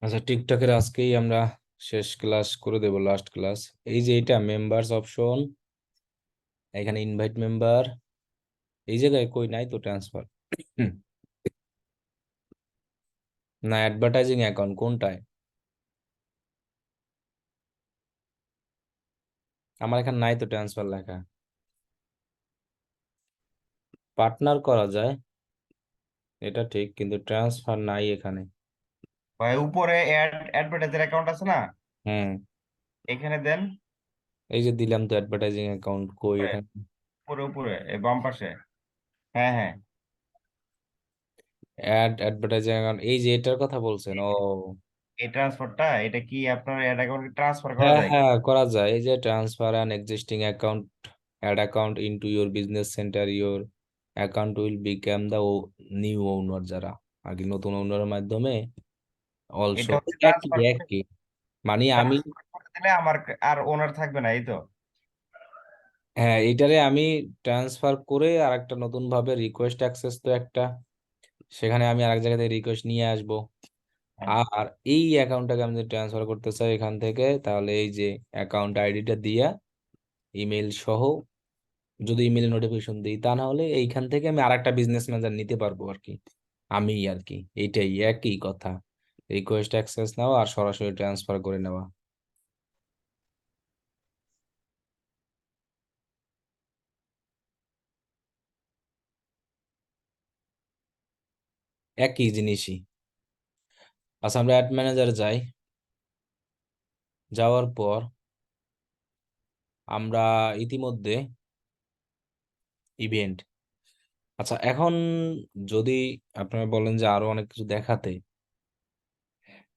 আচ্ছা, টিকটকের আজকেই আমরা শেষ ক্লাস করে দেব, লাস্ট ক্লাস। এই যে এটা মেম্বার্স অপশন, এখানে ইনভাইট মেম্বার, এই জায়গায় কই নাই তো ট্রান্সফার না অ্যাডভার্টাইজিং অ্যাকাউন্ট কোনটায়? আমার এখানে নাই তো ট্রান্সফার লেখা। পার্টনার করা যায়, এটা ঠিক, কিন্তু ট্রান্সফার নাই এখানে। ভাই উপরে অ্যাডভার্টাইজার অ্যাকাউন্ট আছে না? হুম, এখানে দেন। এই যে দিলাম তো অ্যাডভার্টাইজিং অ্যাকাউন্ট, কই উপরে এখানে? উপরে উপরে এই বাম পাশে। হ্যাঁ হ্যাঁ। অ্যাডভার্টাইজিং অ্যাকাউন্ট, এই যে এটার কথা বলছেন? ও এই ট্রান্সফারটা এটা কি আপনার অ্যাড অ্যাকাউন্টে ট্রান্সফার করা হ্যাঁ যায় কি? হ্যাঁ, করা যায়। এই যে transfer an existing account, add account into your business centre, your account will become the new owner, যারা আর কি নতুন ওনারের মাধ্যমে অলসো এটা হচ্ছে একই একই। মানে আমি, ট্রান্সফার করে দিলে আমার আর ওনার থাকবে না, এই তো। হ্যাঁ এটারে আমি ট্রান্সফার করে আর একটা নতুন ভাবে রিকোয়েস্ট অ্যাক্সেস তো একটা, সেখানে আমি আরেক জায়গা থেকে রিকোয়েস্ট নিয়ে আসব। হ্যাঁ। আর এই অ্যাকাউন্টটাকে আমি যদি ট্রান্সফার করতে চাই এখান থেকে, তাহলে এই যে অ্যাকাউন্ট আইডিটা দিয়া ইমেল সহ যদি ইমেলে নোটিফিকেশন দিই, তা না হলে এইখান থেকে আমি আরেকটা বিজনেস ম্যানেজার নিতে পারবো আর কি। আমি আর কি, এইটাই একই কথা, রিকোয়েস্ট অ্যাক্সেস নেওয়া আর সরাসরি ট্রান্সফার করে নেওয়া, একই জিনিসই। আচ্ছা, আমরা অ্যাড ম্যানেজার যাই। যাওয়ার পর আমরা ইতিমধ্যে ইভেন্ট, আচ্ছা এখন যদি আপনারা বলেন যে আরো অনেক কিছু দেখাতে,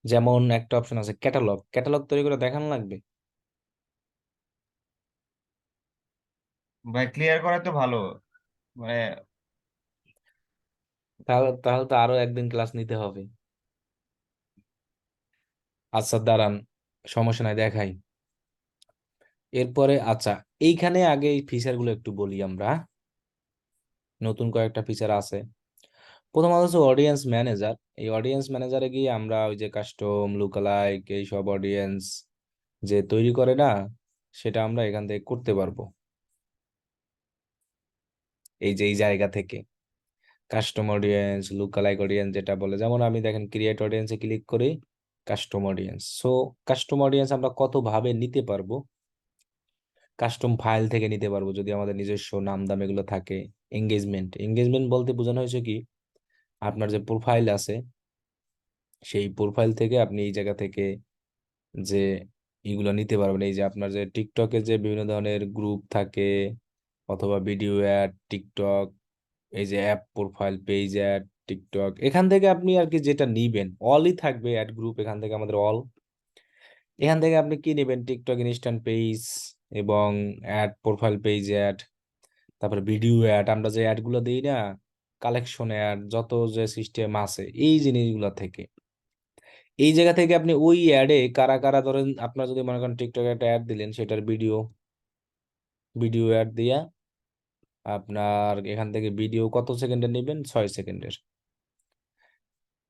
যেমন একটা অপশন আছে ক্যাটালগ, ক্যাটালগ তৈরি করে দেখানো লাগবে। ভাই ক্লিয়ার করা তো ভালো। মানে তাহলে তাহলে তো আরো একদিন ক্লাস নিতে হবে। আচ্ছা দাঁড়ান, সমস্যা নাই, দেখাই। এরপরে আচ্ছা, এইখানে আগে এই ফিচার গুলো একটু বলি আমরা। নতুন কয়েকটা ফিচার আছে। প্রথমত হচ্ছে অডিয়েন্স ম্যানেজার। এই অডিয়েন্স ম্যানেজারে গিয়ে আমরা ওই যে কাস্টম লুকালাইক এইসব অডিয়েন্স যে তৈরি করে না, সেটা আমরা এখান থেকে করতে পারবো। এই যে এই জায়গা থেকে কাস্টম অডিয়েন্স লুকালাইক অডিয়েন্স যেটা বলে, যেমন আমি দেখেন ক্রিয়েট অডিয়েন্সে ক্লিক করি, custom audience. So custom audience আমরা কত ভাবে নিতে পারবো। কাস্টম ফাইল থেকে নিতে পারবো যদি আমাদের নিজস্ব নাম দাম এগুলো থাকে। এঙ্গেজমেন্ট, এঙ্গেজমেন্ট বলতে বোঝানো হয়েছে কি, আপনার যে প্রোফাইল আছে সেই প্রোফাইল থেকে আপনি এই জায়গা থেকে যে এগুলো নিতে পারবেন। এই যে আপনার যে টিকটকে যে বিভিন্ন ধরনের গ্রুপ থাকে, অথবা ভিডিও অ্যাড টিকটক, এই যে app profile page add TikTok, এখান থেকে আপনি আর কি যেটা নিবেন অলই থাকবে অ্যাড গ্রুপ, এখান থেকে আমাদের অল। এখান থেকে আপনি কি নেবেন, টিকটক ইনস্ট্যান্ট পেজ এবং অ্যাড প্রোফাইল পেজ অ্যাড, তারপরে ভিডিও অ্যাড, আমরা যে অ্যাড গুলো দিই না, কালেকশন অ্যাড, যত যে সিস্টেম আছে এই জিনিসগুলো থেকে। এই জায়গা থেকে আপনি ওই অ্যাডে কারা কারা, ধরেন আপনার যদি মনে করেন টিকটকে একটা অ্যাড দিলেন, সেটার ভিডিও, ভিডিও অ্যাড দিয়া আপনার এখান থেকে ভিডিও কত সেকেন্ডের নেবেন, 6 সেকেন্ডের।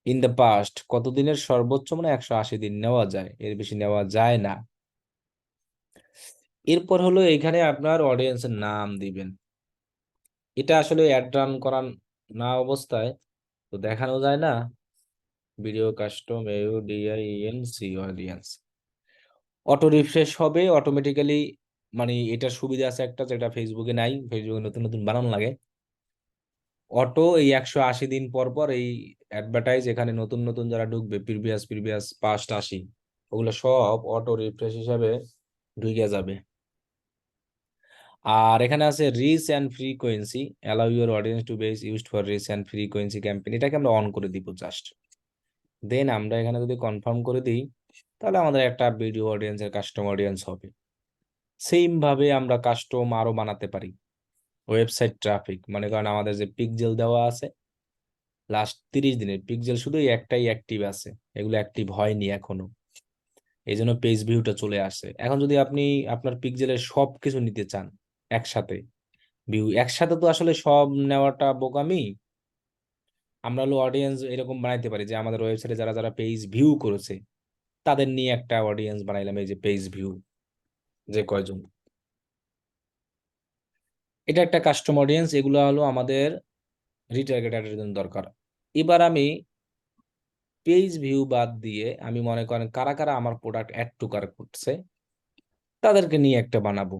ইন দ্য পাস্ট কতদিনের, সর্বোচ্চ মানে 180 দিন নেওয়া যায়, এর বেশি নেওয়া যায় না। এরপর হলো এখানে আপনার অডিয়েন্সের নাম দিবেন। এটা আসলে অ্যাড রান করান না অবস্থায় তো দেখানো যায় না। Video custom AUDIENC audience auto refresh হবে অটোমেটিক্যালি। মানে এটার সুবিধা আছে একটা, যেটা ফেসবুকে নাই, ফেসবুকে নতুন নতুন বানানো লাগে। অটো এই 180 দিন পর পর এই অ্যাডভার্টাইজ এখানে নতুন নতুন যারা ঢুকবে, প্রিভিয়াস প্রিভিয়াস পাস্ট 80, ওগুলো সব অটো রিফ্রেশ হিসাবে ঢুকে যাবে। আর এখানে আছে reach and frequency, allow your audience to base used for reach and frequency campaign, এটাকে আমরা অন করে দিব জাস্ট। দেন আমরা এখানে যদি কনফার্ম করে দিই, তাহলে আমাদের একটা ভিডিও অডিয়েন্সের কাস্টম অডিয়েন্স হবে। সেম ভাবে আমরা কাস্টম আরো বানাতে পারি। ওয়েবসাইট ট্রাফিক, মনে করেন আমাদের যে পিক্সেল দেওয়া আছে, লাস্ট 30 দিনের পিক্সেল শুধু এই একটাই অ্যাক্টিভ আছে, এগুলো অ্যাক্টিভ হয়নি এখনো, এই জন্য পেজ ভিউটা চলে আসে। এখন যদি আপনি আপনার পিক্সেলের সব কিছু নিতে চান একসাথে, ভিউ একসাথে, তো আসলে সব নেওয়াটা বোকামি। আমরা হলো অডিয়েন্স এরকম বানাইতে পারি যে আমাদের ওয়েবসাইটে যারা যারা পেজ ভিউ করেছে তাদের নিয়ে একটা অডিয়েন্স বানাইলাম, এই যে পেজ ভিউ যে কয়জন, এটা একটা কাস্টম অডিয়েন্স। এগুলো হলো আমাদের রিটার্গেটের জন্য দরকার। এবার আমি পেজ ভিউ বাদ দিয়ে আমি মনে করেন কারা কারা আমার প্রোডাক্ট অ্যাড টু কার্ট করছে তাদেরকে নিয়ে একটা বানাবো।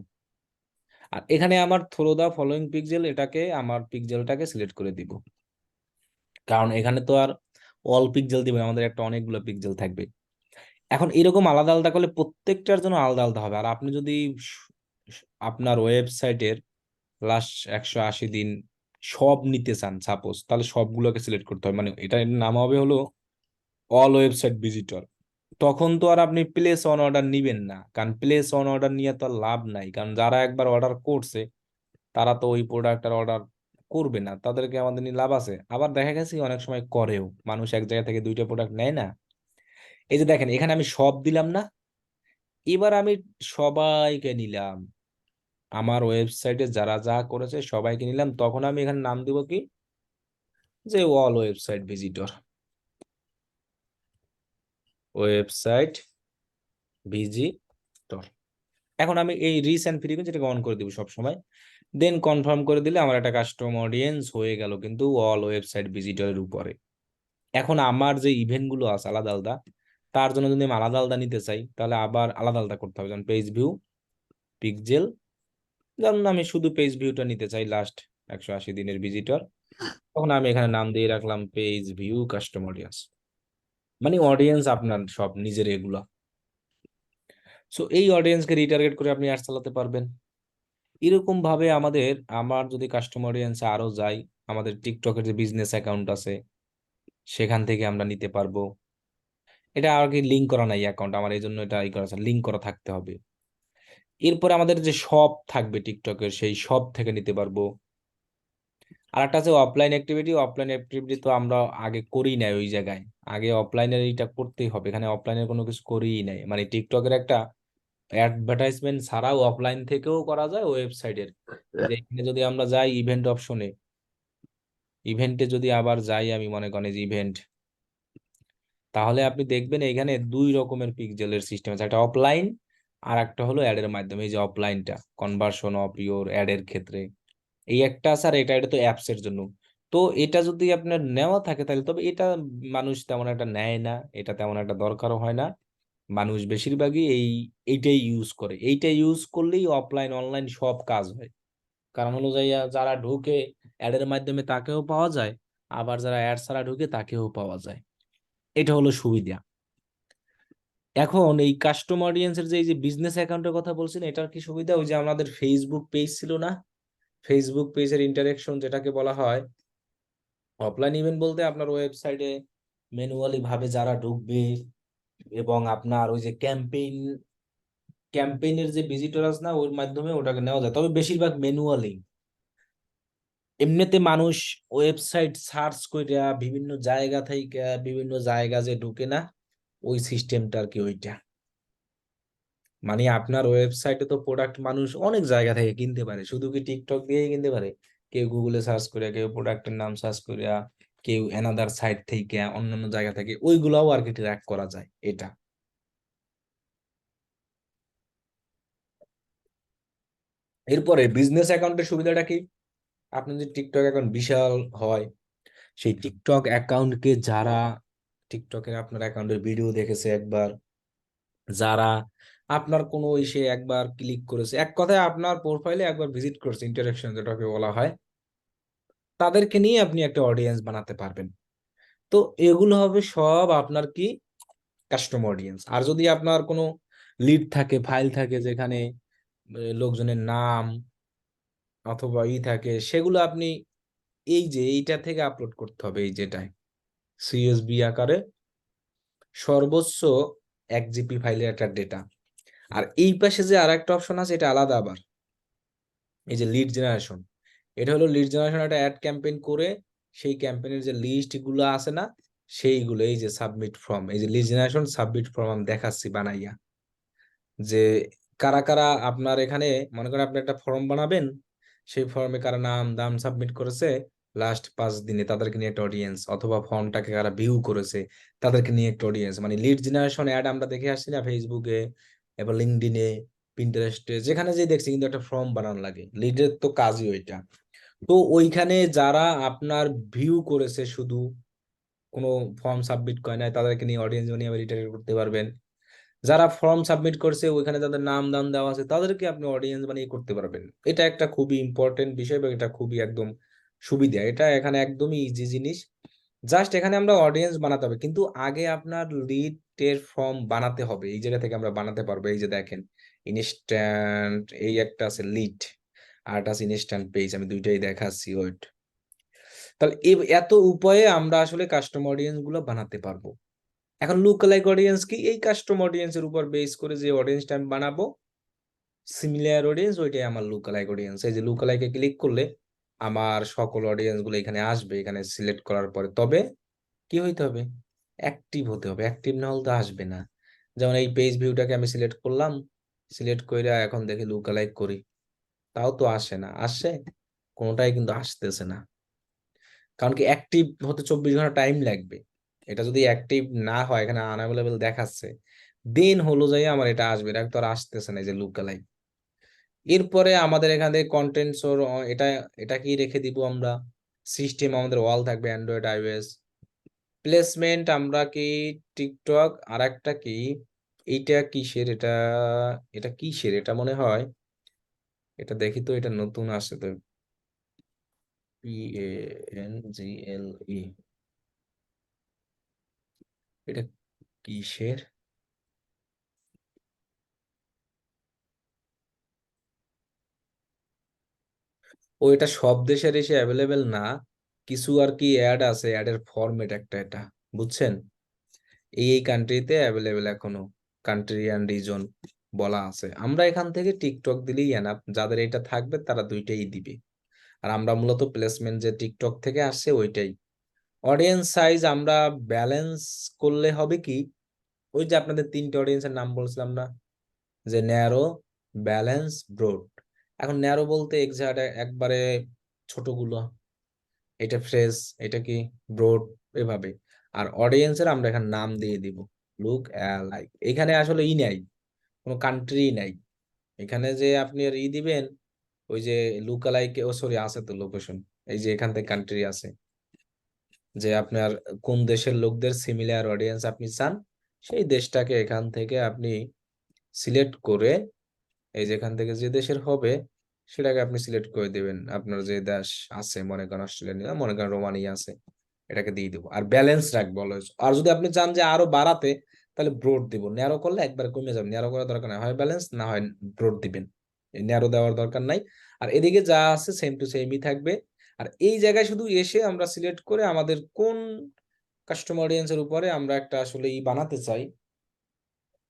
আর এখানে আমার থ্রো দা ফলোইং পিক্সেল, এটাকে আমার পিক্সেলটাকে সিলেক্ট করে দিব, কারণ এখানে তো আর অল পিক্সেল দিবেন, আমাদের একটা অনেকগুলো পিক্সেল থাকবে। এখন এরকম আলাদা আলাদা করলে প্রত্যেকটার জন্য আলাদা আলাদা হবে। আর আপনি যদি আপনার ওয়েবসাইটের লাস্ট 180 দিন সব নিতে চান সাপোজ, তাহলে সবগুলোকে সিলেক্ট করতে হবে, মানে এটার নাম হবে হলো অল ওয়েবসাইট ভিজিটর। তখন তো আর আপনি প্লেস অন অর্ডার নিবেন না, কারণ প্লেস অন অর্ডার নিয়ে তো আর লাভ নাই, কারণ যারা একবার অর্ডার করছে তারা তো ওই প্রোডাক্টের অর্ডার করবে না, তাদেরকে আমাদের নিয়ে লাভ আছে। আবার দেখা গেছে কি অনেক সময় করেও, মানুষ এক জায়গা থেকে দুইটা প্রোডাক্ট নেয় না। এই যে দেখেন এখানে আমি সব দিলাম না, এবার আমি সবাইকে নিলাম, আমার ওয়েবসাইটে যারা যা করেছে সবাইকে নিলাম, তখন আমি এখানে নাম দিব কি, যে all website visitor, website visitor. এখন আমি এই রিচ এন্ড ফ্রিকোয়েন্সি এটাকে অন করে দিব সব সময়, দেন কনফার্ম করে দিলে আমার একটা কাস্টম অডিয়েন্স হয়ে গেল কিন্তু অল ওয়েবসাইট ভিজিটরের উপরে। এখন আমার যে ইভেন্ট গুলো আছে আলাদা আলাদা, তার জন্য যদি আমি আলাদা আলাদা নিতে চাই তাহলে আবার আলাদা আলাদা করতে হবে, যেমন পেজ ভিউ পিক্সেল, যেমন আমি শুধু পেজ ভিউটা নিতে চাই লাস্ট 180 দিনের ভিজিটর, তখন আমি এখানে নাম দিয়ে রাখলাম পেজ ভিউ কাস্টম অডিয়েন্স, মানে অডিয়েন্স আপনার সব নিজের এগুলা। সো এই অডিয়েন্সকে রিটার্গেট করে আপনি অ্যাড চালাতে পারবেন। এরকম ভাবে আমার যদি কাস্টম অডিয়েন্স আরো যাই, আমাদের টিকটকের যে বিজনেস অ্যাকাউন্ট আছে সেখান থেকে আমরা নিতে পারবো। এটা আর কি লিঙ্ক করা নাই অ্যাকাউন্ট আমার, এই জন্য এটা ই করা আছে, লিঙ্ক করা থাকতে হবে। এরপরে আমাদের যে শপ থাকবে টিকটকের, সেই শপ থেকে নিতে পারবো। আর একটা আছে অফলাইন অ্যাক্টিভিটি, অফলাইন অ্যাক্টিভিটি তো আমরা আগে করি নাই ওই জায়গায়, আগে অফলাইনের এইটা করতেই হবে, এখানে অফলাইনের কোনো কিছু করিই নাই, মানে টিকটকের একটা অ্যাডভার্টাইজমেন্ট ছাড়াও অফলাইন থেকেও করা যায় ওয়েবসাইটের। যে এখানে যদি আমরা যাই ইভেন্ট অপশনে, ইভেন্টে যদি আবার যাই আমি মনে করেন যে ইভেন্ট, তাহলে আপনি দেখবেন এখানে দুই রকমের পিক্সেলের সিস্টেম আছে, একটা অফলাইন আর একটা হলো অ্যাডের মাধ্যমে। এই যে অফলাইনটা কনভার্সন অফ ইওর অ্যাডের ক্ষেত্রে এই একটা আছে, আর এটা তো অ্যাপস এর জন্য। তো এটা যদি আপনার নেওয়া থাকে তাহলে তবে এটা মানুষ তেমন একটা নেয় না, এটা তেমন একটা দরকারও হয় না, মানুষ বেশিরভাগই এইটাই ইউজ করে, এইটা ইউজ করলেই অফলাইন অনলাইন সব কাজ হয়। কারণ হলো যাইয়া যারা ঢুকে অ্যাডের মাধ্যমে তাকেও পাওয়া যায়, আবার যারা অ্যাড ছাড়া ঢুকে তাকেও পাওয়া যায়, এটা হলো সুবিধা। এখন এই কাস্টম অডিয়েন্সের যে এই যে বিজনেস অ্যাকাউন্টের কথা বলছেন, এটার কি সুবিধা, ওই যে আমাদের ফেসবুক পেজ ছিল না, ফেসবুক পেজের ইন্টারেকশন যেটাকে বলা হয় অফলাইন ইভেন্ট, বলতে আপনার ওয়েবসাইটে ম্যানুয়ালি ভাবে যারা ঢুকবে এবং আপনার ওই যে ক্যাম্পেইনের যে ভিজিটর আছে না, ওর মাধ্যমে ওটাকে নেওয়া যায়, তবে বেশিরভাগ ম্যানুয়ালি। এমনিতে মানুষ ওয়েবসাইট সার্চ কইরা বিভিন্ন জায়গা থেকে বিভিন্ন জায়গা যে ঢুকে না, ওই সিস্টেমটা আর কি ওইটা, মানে আপনার ওয়েবসাইটে তো প্রোডাক্ট মানুষ অনেক জায়গা থেকে কিনতে পারে, শুধু কি টিকটক দিয়েই কিনতে পারে, কেউ গুগলে সার্চ করে, কেউ প্রোডাক্টের নাম সার্চ করে, কেউ অ্যানাদার সাইট থেকে অন্যান্য জায়গা থেকে, ওইগুলাও আর কি ট্র্যাক করা যায় এটা। এরপরে বিজনেস অ্যাকাউন্টের সুবিধাটা কি, আপনি যদি টিকটক অ্যাকাউন্ট বিশাল হয়, সেই টিকটক অ্যাকাউন্টকে যারা টিকটকের আপনার অ্যাকাউন্টের ভিডিও দেখেছে একবার, যারা আপনার কোনো ইসে একবার ক্লিক করেছে, এক কথায় আপনার প্রোফাইলে একবার ভিজিট করছে, ইন্টারাকশন যেটাকে বলা হয়, তাদেরকে নিয়ে আপনি একটা অডিয়েন্স বানাতে পারবেন। তো এগুলো হবে সব আপনার কি কাস্টম অডিয়েন্স। আর যদি আপনার কোনো লিড থাকে, ফাইল থাকে যেখানে লোকজনের নাম অথবা থাকে, সেগুলো আপনি এই যে এইটা থেকে আপলোড করতে হবে, এই যেটায় সিএসবি আকারে সর্বোচ্চ 1 জিবি ফাইলের একটা ডেটা। আর এই পাশে যে আর একটা অপশন আছে, এটা আলাদা আবার, এই যে লিড জেনারেশন, এটা হলো লিড জেনারেশন, একটা অ্যাড ক্যাম্পেইন করে সেই ক্যাম্পেইনের যে লিস্ট গুলো আছে না, সেইগুলো এই যে সাবমিট ফর্ম, এই যে লিড জেনারেশন সাবমিট ফর্ম আমি দেখাচ্ছি বানাইয়া, যে কারা কারা আপনার এখানে মনে করেন আপনি একটা ফর্ম বানাবেন, সেই ফর্মে কারা নাম দাম সাবমিট করেছে, লাস্ট 5 দিনে তাদেরকে নিয়ে একটা অডিয়েন্স, অথবা ফর্মটাকে কারা ভিউ করেছে তাদেরকে নিয়ে একটা অডিয়েন্স, মানে লিড জেনারেশন অ্যাড আমরা দেখে আসছি না ফেসবুকে, এবার লিঙ্কডইনে, পিন্টারেস্টে, যেখানে যে দেখছি কিন্তু একটা ফর্ম বানানো লাগে, লিডের তো কাজই ওইটা। তো ওইখানে যারা আপনার ভিউ করেছে শুধু, কোনো ফর্ম সাবমিট করে নাই, তাদেরকে নিয়ে অডিয়েন্স বানিয়ে রিটার্গেট করতে পারবেন। যারা ফর্ম সাবমিট করছে ওইখানে যাদের নাম দাম দেওয়া আছে তাদেরকে আপনি অডিয়েন্স বানিয়ে করতে পারবেন। এটা একটা খুবই ইম্পর্টেন্ট বিষয় এবং এটা খুবই একদম সুবিধা, এটা এখানে একদমই ইজি জিনিস। জাস্ট এখানে আমরা অডিয়েন্স বানাতে হবে, কিন্তু আগে আপনার লিড এর ফর্ম বানাতে হবে। এই জায়গা থেকে আমরা বানাতে পারবো। এই যে দেখেন ইনস্ট্যান্ট, এই একটা আছে লিড, আর একটা আছে ইনস্ট্যান্ট পেজ, আমি দুইটাই দেখাচ্ছি, ওয়েট। তাহলে এত উপায়ে আমরা আসলে কাস্টম অডিয়েন্স গুলো বানাতে পারবো। এখন লুকালাইক অডিয়েন্স কি? এই কাস্টম অডিয়েন্সের উপর বেস করে যে অডিয়েন্সটা আমি বানাবো, সিমিলার অডিয়েন্স, ওইটাই আমার লুকালাইক অডিয়েন্স। এই যে লুকালাইকে ক্লিক করলে আমার সকল অডিয়েন্স গুলো এখানে আসবে, এখানে সিলেক্ট করার পরে। তবে কি হইতে হবে? অ্যাক্টিভ হতে হবে, অ্যাক্টিভ না হলে তো আসবে না। যেমন এই পেজ ভিউটাকে আমি সিলেক্ট করলাম, সিলেক্ট করে এখন দেখি লুকালাইক করি, তাও তো আসে না। আসছে? কোনোটাই কিন্তু আসতেছে না। কারণ কি, অ্যাক্টিভ হতে 24 ঘন্টা টাইম লাগবে। এটা যদি অ্যাক্টিভ না হয়, এখানে আনঅ্যাভেলেবল দেখাচ্ছে, দেন হলো যাই আমার এটা আসবে। এটা তো আর আসতেছে না, এই যে লুকালাইক। এরপরে আমাদের এখান থেকে কন্টেন্ট সোর, এটা এটা কি রেখে দিব আমরা? সিস্টেম আমাদের ওয়াল থাকবে, অ্যান্ড্রয়েড, আইওএস। প্লেসমেন্ট আমরা কি টিকটক, আর একটা কি, এইটা কিসের এটা? এটা কিসের এটা মনে হয়, এটা দেখি তো, এটা নতুন আসছে তো, PANGLE, এটা কিসের? ও, এটা সব দেশের এসে অ্যাভেলেবেল না, কিছু আর কি অ্যাড আছে, অ্যাডের ফরম্যাট একটা এটা, বুঝছেন? এই কান্ট্রিতে অ্যাভেলেবেল এখনো, কান্ট্রি অ্যান্ড রিজন বলা আছে। আমরা এখান থেকে টিকটক দিলেই এনাফ, যাদের এটা থাকবে তারা দুইটাই দিবে। আর আমরা মূলত প্লেসমেন্ট যে টিকটক থেকে আসছে ওইটাই। অডিয়েন্স সাইজ আমরা ব্যালেন্স করলে হবে কি, ওই যে আপনাদের 3টে অডিয়েন্সের নাম বলছিলাম না, যে ন্যারো, ব্যালেন্স, ব্রড। এখন ন্যারো বলতে এক্সাক্ট একবারে ছোটগুলো, এটা ফ্রেশ, এটা কি ব্রড, এভাবে। আর অডিয়েন্সের আমরা এখানে নাম দিয়ে দিব, লুক লাইক। এখানে আসলে নাই, কোনো কান্ট্রি নাই। এখানে যে আপনি আর দিবেন, ওই যে লুক লাইক, ও সরি, আছে তো লোকেশন, এই যে এখান থেকে কান্ট্রি আছে, যে আপনার কোন দেশের লোকদের সিমিলার অডিয়েন্স আপনি চান, সেই দেশটাকে এখান থেকে আপনি সিলেক্ট করে, এই যে এখান থেকে যে দেশের হবে সেটাকে আপনি সিলেক্ট করে দিবেন। আপনার যে দেশ আছে, মনে করেন অস্ট্রেলিয়া, মনে করেন রোমানিয়া আছে, এটাকে দিয়ে দেবো। আর ব্যালেন্স রাখবো অলওয়েজ। আর যদি আপনি চান যে আরো বাড়াতে, তাহলে ব্রড দিব। ন্যারো করলে একবার কমে যাবে, ন্যারো করার দরকার নাই, হয় ব্যালেন্স না হয় ব্রড দিবেন, ন্যারো দেওয়ার দরকার নাই। আর এদিকে যা আছে সেম টু সেমই থাকবে। আর এই জায়গায় শুধু এসে আমরা সিলেক্ট করে আমাদের কোন কাস্টমার অডিয়েন্সের উপরে আমরা একটা আসলে বানাতে চাই,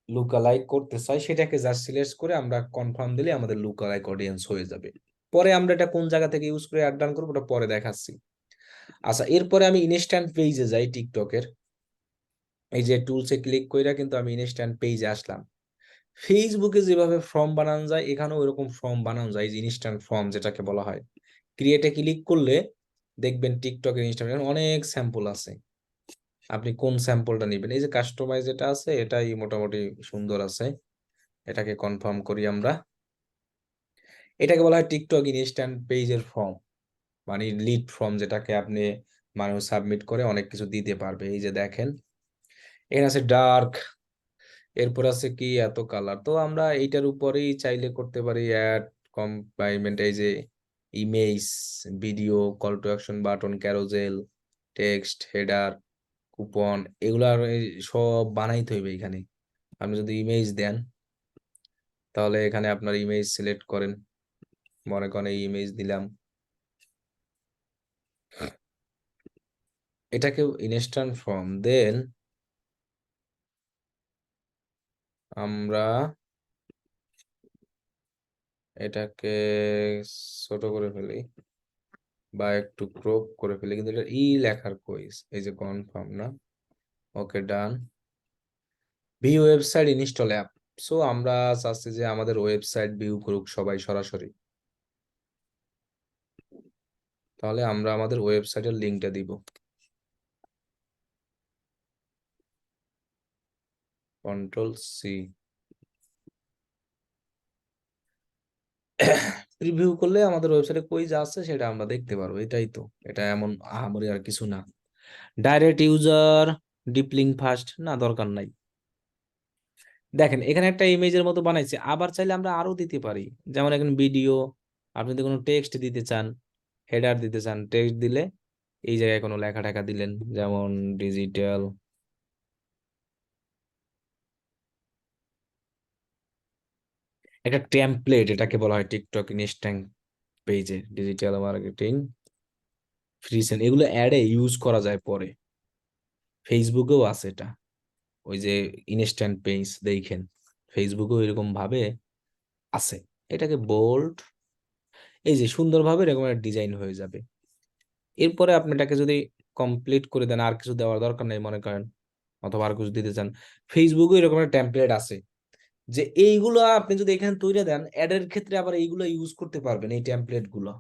লুকালাইক করতে চাই, সেটাকে জাস্ট সিলেক্ট করে আমরা কনফার্ম দিলে আমাদের লুকালাইক অডিয়েন্স হয়ে যাবে। পরে আমরা এটা কোন জায়গা থেকে ইউজ করে অ্যাড ডান করবো ওটা পরে দেখাচ্ছি। আচ্ছা, এরপরে আমি ইনস্ট্যান্ট পেজে যাই টিকটকের। এই যে টুলসে ক্লিক কইরা কিন্তু আমি ইনস্ট্যান্ট পেজে আসলাম। ফেসবুকে যেভাবে ফর্ম বানানো যায়, এখানেও এরকম ফর্ম বানানো যায়, যে ইনস্ট্যান্ট ফর্ম যেটাকে বলা হয়। ক্রিয়েটে ক্লিক করলে দেখবেন টিকটকের ইনস্ট্যান্ট অনেক স্যাম্পল আছে, আপনি কোন স্যাম্পলটা নেবেন। এই যে কাস্টমাইজ যেটা আছে, এটাই মোটামুটি সুন্দর আছে, এটাকে কনফার্ম করি আমরা। এটাকে বলা হয় টিকটক ইনস্ট্যান্ট পেজের ফর্ম, মানে লিড ফর্ম, যেটাকে আপনি মানুষ সাবমিট করে অনেক কিছু দিতে পারবে। এই যে দেখেন এখানে আছে ডার্ক, এরপর আছে কি এত কালার। তো আমরা এইটার উপরেই চাইলে করতে পারি অ্যাড কম্পাইমেন্ট, এই যে image, video, call to action, button, carousel, text, header, coupon, এগুলো আর সব বানাইতে হইবে এখানে। আপনি যদি ইমেজ দেন, তাহলে এখানে আপনার ইমেজ সিলেক্ট করেন, মনে করেন এই ইমেজ দিলাম, এটাকে ইনস্ট্যান্ট ফর্ম দেন আমরা এটাকে ছোট করে ফেলি বা একটু ক্রপ করে ফেলি, কিন্তু এটা লেখার কইস, এই যে কনফার্ম না, okay done. View website install app. So আমরা চাচ্ছি যে আমাদের ওয়েবসাইট ভিউ করুক সবাই সরাসরি। তাহলে আমরা আমাদের ওয়েবসাইটের লিঙ্কটা দিব, Ctrl+C। প্রিভিউ করলে আমাদের ওয়েবসাইটে কই যা আছে সেটা আমরা দেখতে পারবো, এটাই তো। এটা এমন আহামরি আর কিছু না। Direct user deep link first না, দরকার নাই। দেখেন এখানে একটা ইমেজের মতো বানাইছে, আবার চাইলে আমরা আরো দিতে পারি। যেমন এখানে ভিডিও, আপনি যদি কোনো টেক্সট দিতে চান, হেডার দিতে চান, টেক্সট দিলে এই জায়গায় কোনো লেখা টেখা দিলেন, যেমন ডিজিটাল, একটা টেমপ্লেট, এটাকে বলা হয় টিকটক ইনস্ট্যান্ট পেজে ডিজিটাল মার্কেটিং ফ্রি সেল, এগুলো অ্যাডে ইউজ করা যায় পরে। ফেসবুকেও আছে এটা, ওই যে ইনস্ট্যান্ট পেজ দেখেন, ফেসবুকেও এরকম ভাবে আছে। এটাকে বোল্ড, এই যে সুন্দরভাবে এরকম একটা ডিজাইন হয়ে যাবে। এরপরে আপনি এটাকে যদি কমপ্লিট করে দেন, আর কিছু দেওয়ার দরকার নেই মনে করেন, অথবা আর কিছু দিতে চান, ফেসবুকে এরকম একটা টেমপ্লেট আছে যে এইগুলো আপনি যদি এখানে তৈরি দেন, অ্যাডের ক্ষেত্রে আবার এইগুলো ইউজ করতে পারবেন, এই টেমপ্লেট গুলো।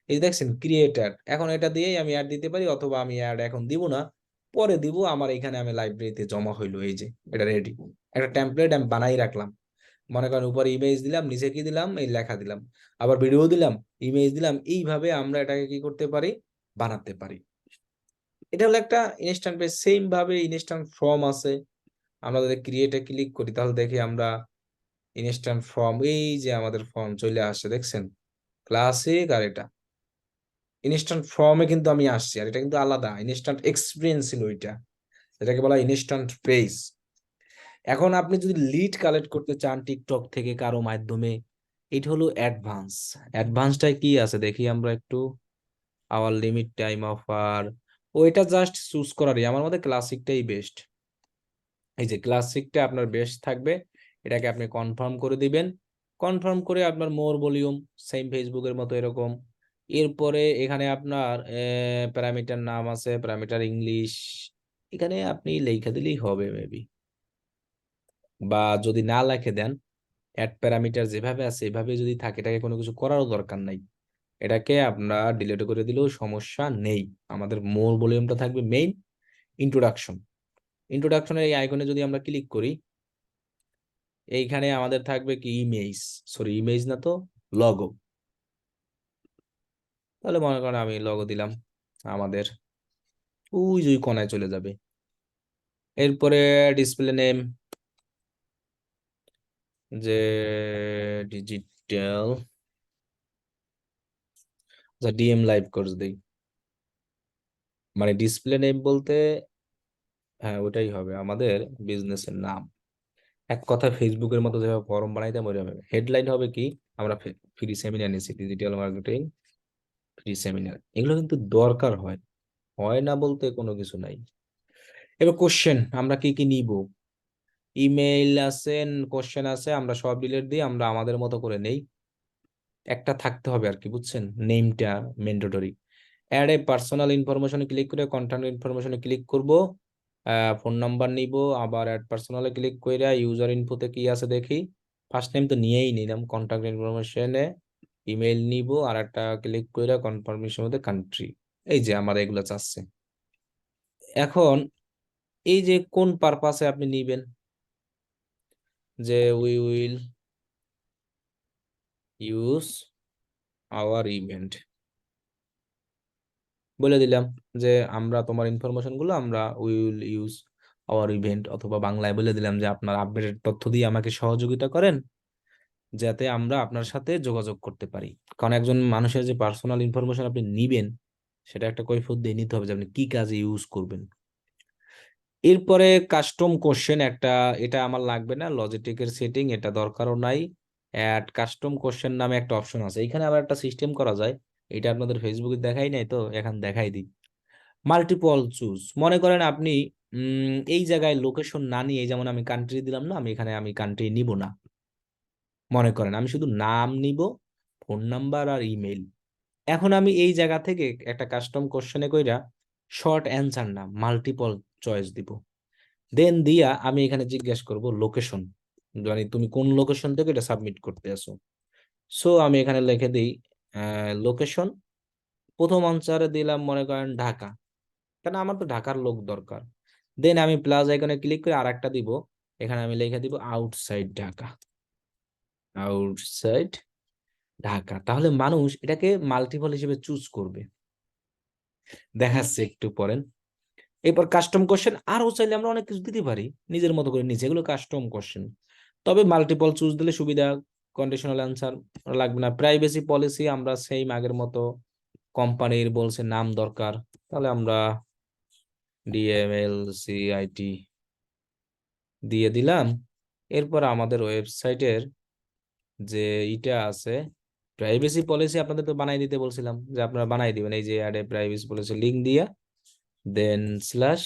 এই যে দেখছেন ক্রিয়েটার, এখন এটা দিয়েই আমি অ্যাড দিতে পারি, অথবা আমি অ্যাড এখন দিব না, পরে দিব। আমার এখানে আমি লাইব্রেরিতে জমা হইলো, এই যে এটা রেডি, একটা টেমপ্লেট আমি বানাই রাখলাম। মনে করেন উপরে ইমেজ দিলাম, নিচে কি দিলাম, এই লেখা দিলাম, আবার ভিডিও দিলাম, ইমেজ দিলাম, এইভাবে আমরা এটাকে কি করতে পারি, বানাতে পারি। এটা হলো একটা ইনস্ট্যান্ট পেজ। সেম ভাবে ইনস্ট্যান্ট ফর্ম আছে, আমরা যদি ক্রিয়েটে ক্লিক করি তাহলে দেখি আমরা ইনস্ট্যান্ট ফর্ম, এই যে আমাদের ফর্ম চলে আসছে, দেখছেন ক্লাসিক। আর এটা ইনস্ট্যান্ট ফর্মে কিন্তু আমি আসছি, আর এটা কিন্তু আলাদা, ইনস্ট্যান্ট এক্সপিরিয়েন্স ছিল ওইটা, এটাকে বলা হয় ইনস্ট্যান্ট পেজ। এখন আপনি যদি লিড কালেক্ট করতে চান টিকটক থেকে কারো মাধ্যমে, এটা হলো অ্যাডভান্স। অ্যাডভান্সটায় কি আছে দেখি আমরা একটু, আওয়ার লিমিট টাইম অফার, ওইটা জাস্ট চুজ করারই, আমার মধ্যে ক্লাসিকটাই বেস্ট। এই যে ক্লাসিকটা আপনার বেস্ট থাকবে, এটাকে আপনি কনফার্ম করে দিবেন। কনফার্ম করে আপনার মোর ভলিউম, সেম ফেসবুকের মতো এরকম। এরপরে এখানে আপনার প্যারামিটার নাম আছে, প্যারামিটার ইংলিশ, এখানে আপনি লেখা দিলেই হবে মেবি, বা যদি না লিখে দেন, অ্যাড প্যারামিটার যেভাবে আছে এভাবে যদি থাকে, এটাকে কোনো কিছু করারও দরকার নাই, এটাকে আমরা ডিলিট করে দিলেও সমস্যা নেই। আমাদের মোর ভলিউমটা থাকবে মেইন। ইন্ট্রোডাকশন, ইন্ট্রোডাকশনের এই আইকনে যদি আমরা ক্লিক করি, এইখানে আমাদের থাকবে কি ইমেজ, সরি ইমেজ না তো, লগো। তাহলে মনে করেন আমি লগো দিলাম আমাদের, ওই যে ওই কোনায় চলে যাবে। এরপরে ডিসপ্লে নেম, যে ডিজিটাল, যা ডিএম লাইভ কোর্স দেই, মানে ডিসপ্লে নেম বলতে, হ্যাঁ ওটাই হবে আমাদের বিজনেসের নাম। এক কথা ফেসবুকের মতো যেভাবে ফর্ম বানাইতাম ওইরকম হবে। হেডলাইন হবে কি, আমরা ফ্রি সেমিনার নিয়েছি, ডিজিটাল মার্কেটিং ফ্রি সেমিনার, এগুলো কিন্তু দরকার হয়, হয় না বলতে কোনো কিছু নাই। এবার কোশ্চেন আমরা কি কি নিব, ইমেইল আছে, কোশ্চেন আছে, আমরা সব ডিলিট দিই, আমরা আমাদের মতো করে নেই। একটা থাকতে হবে আর কি, বুঝছেন, নেমটা ম্যান্ডেটরি। অ্যাড এ পার্সোনাল ইনফরমেশনে ক্লিক করে কন্টাক্ট ইনফরমেশনে ক্লিক করব, ফোন নাম্বার নিব, আবার অ্যাড পার্সোনালে ক্লিক করে ইউজার ইনফোতে কি আছে দেখি, ফার্স্ট নেম তো নিয়েই নিলাম, কন্টাক্ট ইনফরমেশনে ইমেইল নিব, আর একটা ক্লিক করে কনফার্মেশন মধ্যে কান্ট্রি, এই যে আমার এগুলো চাচ্ছে। এখন এই যে কোন পারপাসে আপনি নিবেন, যে we will use hour event, বলে দিলাম যে আমরা তোমার ইনফরমেশন গুলো আমরা উইল ইউজ আওয়ার ইভেন্ট, অথবা বাংলায় বলে দিলাম যে আপনার আপডেটেড তথ্য দিয়ে আমাকে সহযোগিতা করেন, যাতে আমরা আপনার সাথে যোগাযোগ করতে পারি। কারণ একজন মানুষের যে পার্সোনাল ইনফরমেশন আপনি নিবেন, সেটা একটা কৈফিয়ত দিয়ে নিতে হবে যে আপনি কি কাজে ইউজ করবেন। এরপরে কাস্টম কোশ্চেন একটা, এটা আমার লাগবে না, লজিটিকের সেটিং এটা দরকারও নাই। অ্যাড কাস্টম কোশ্চেন নামে একটা অপশন আছে, এখানে আবার একটা সিস্টেম করা যায়, এটা আপনাদের ফেসবুকে দেখাই নাই তো, এখন দেখাই দিই। মাল্টিপল চুজ, মনে করেন আপনি এই জায়গায় লোকেশন না নিয়ে, যেমন আমি কান্ট্রি দিলাম না, আমি এখানে আমি কান্ট্রি নিব না, মনে করেন আমি শুধু নাম নিব, ফোন নাম্বার আর ইমেল। এখন আমি এই জায়গা থেকে একটা কাস্টম কোশ্চেনে কইরা শর্ট অ্যান্সার না মাল্টিপল চয়েস দিব, দেন দিয়া আমি এখানে জিজ্ঞেস করব লোকেশন, মানে তুমি কোন লোকেশন থেকে এটা সাবমিট করতে আসো। সো আমি এখানে লিখে দিই লোকেশন প্রথম আনসারে দিলাম মনে করেন ঢাকা, কারণ আমার তো ঢাকার লোক দরকার। দেন আমি প্লাস আইকনে ক্লিক করে আরেকটা দিব, এখানে আমি লিখে দিব আউটসাইড ঢাকা, আউটসাইড ঢাকা। তাহলে মানুষ এটাকে মাল্টিপল হিসেবে চুজ করবে, দেখাচ্ছে একটু পরেন। এরপর কাস্টম কোশ্চেন, আরও চাইলে আমরা অনেক কিছু দিতে পারি নিজের মতো করে নিচে, এগুলো কাস্টম কোশ্চেন। তবে মাল্টিপল চুজ দিলে সুবিধা, কন্ডিশনাল অ্যান্সার লাগবে না। প্রাইভেসি পলিসি আমরা সেম আগের মতো, কোম্পানির বলছে নাম দরকার, তাহলে আমরা DMLCIT দিয়ে দিলাম। এরপর আমাদের ওয়েবসাইটের যে ইটা আছে, প্রাইভেসি পলিসি আপনাদের তো বানাই দিতে বলছিলাম, যে আপনারা বানাই দিবেন এই যে অ্যাডে প্রাইভেসি পলিসি লিঙ্ক দিয়া, দেন স্ল্যাশ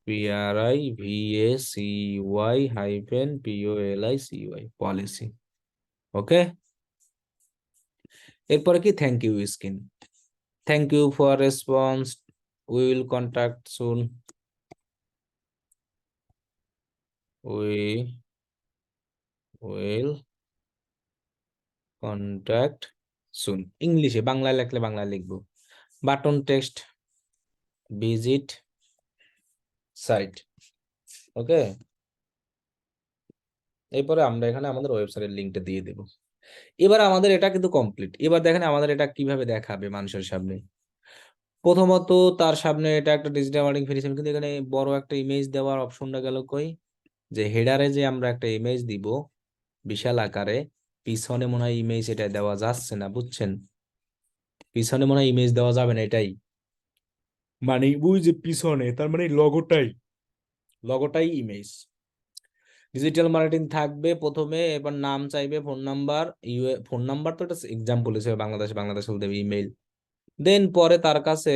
PRIVACY-POLICY পলিসি। ওকে, এরপরে কি thank you screen, thank you for response, will contact soon, we will contact soon. ইংলিশে, বাংলায় লিখলে বাংলায় লিখবো। Button text, visit site. Okay, এরপরে আমরা এখানে আমাদের ওয়েবসাইটের লিঙ্কটা দিয়ে দেব। এবার আমাদের এটা কিন্তু কমপ্লিট। এবার দেখেন আমাদের এটা কিভাবে দেখাবে মানুষের সামনে। প্রথমত তার সামনে এটা একটা ডিজিটাল মার্কেটিং ফেসিলিটি, কিন্তু এখানে বড় একটা ইমেজ দেওয়ার অপশনটা গেল কই? যে হেডারে যে আমরা একটা ইমেজ দিব বিশাল আকারে, পিছনে মনে হয় ইমেজ এটা দেওয়া যাচ্ছে না, বুঝছেন? পিছনে মনে হয় ইমেজ দেওয়া যাবে না, এটাই মানে ওই যে পিছনে, তার মানে লগোটাই, লগোটাই ইমেজ। ডিজিটাল মার্কেটিং থাকবে প্রথমে, এবার নাম চাইবে, ফোন নাম্বার, ফোন নাম্বার তো এটা এক্সাম্পল হিসেবে বাংলাদেশ হলে দেবে, ইমেইল। দেন পরে তার কাছে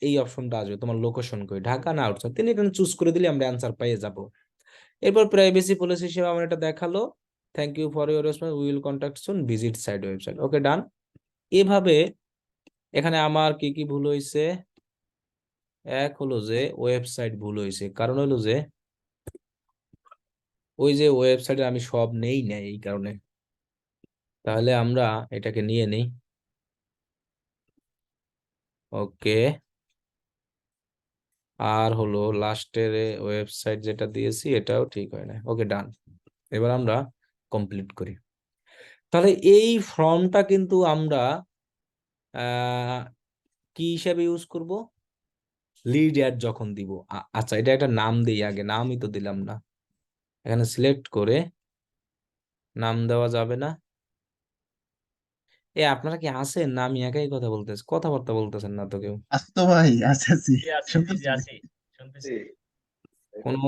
এই অপশনটা আসবে, তোমার লোকেশন কই, ঢাকা না আউটসাইড, তিনি এখানে চুজ করে দিলে আমরা অ্যান্সার পেয়ে যাব। এরপর প্রাইভেসি পলিসি হিসেবে আমার এটা দেখালো, thank you for your response, we will contact soon, visit site website. Okay, done. এভাবে এখানে আমার কি কি ভুল হয়েছে? এক হলো যে ওয়েবসাইট ভুল হয়েছে, কারণ হলো যে ওই যে ওয়েবসাইটে আমি সব নেই নাই এই কারণে। তাহলে আমরা এটাকে নিয়ে নিই। ওকে, আর হলো লাস্টের ওয়েবসাইট যেটা দিয়েছি এটাও ঠিক হয় না। ওকে, ডান। এবার আমরা কমপ্লিট করি। তাহলে এই ফর্মটা কিন্তু আমরা কি হিসাবে ইউজ করব? লিড অ্যাড যখন দিব। আচ্ছা, এটা একটা নাম দিই আগে, নামই তো দিলাম না। এখানে সিলেক্ট করে নাম দেওয়া যাবে না? আপনারা কি আছেন না আমি একাই কথা বলতেছি? কথাবার্তা বলতেছেন না তো কেউ, আসতো ভাই, আছি আছি, জি আছি, জি জি শুনতেছি। আছি, শুনতেছি। কোনো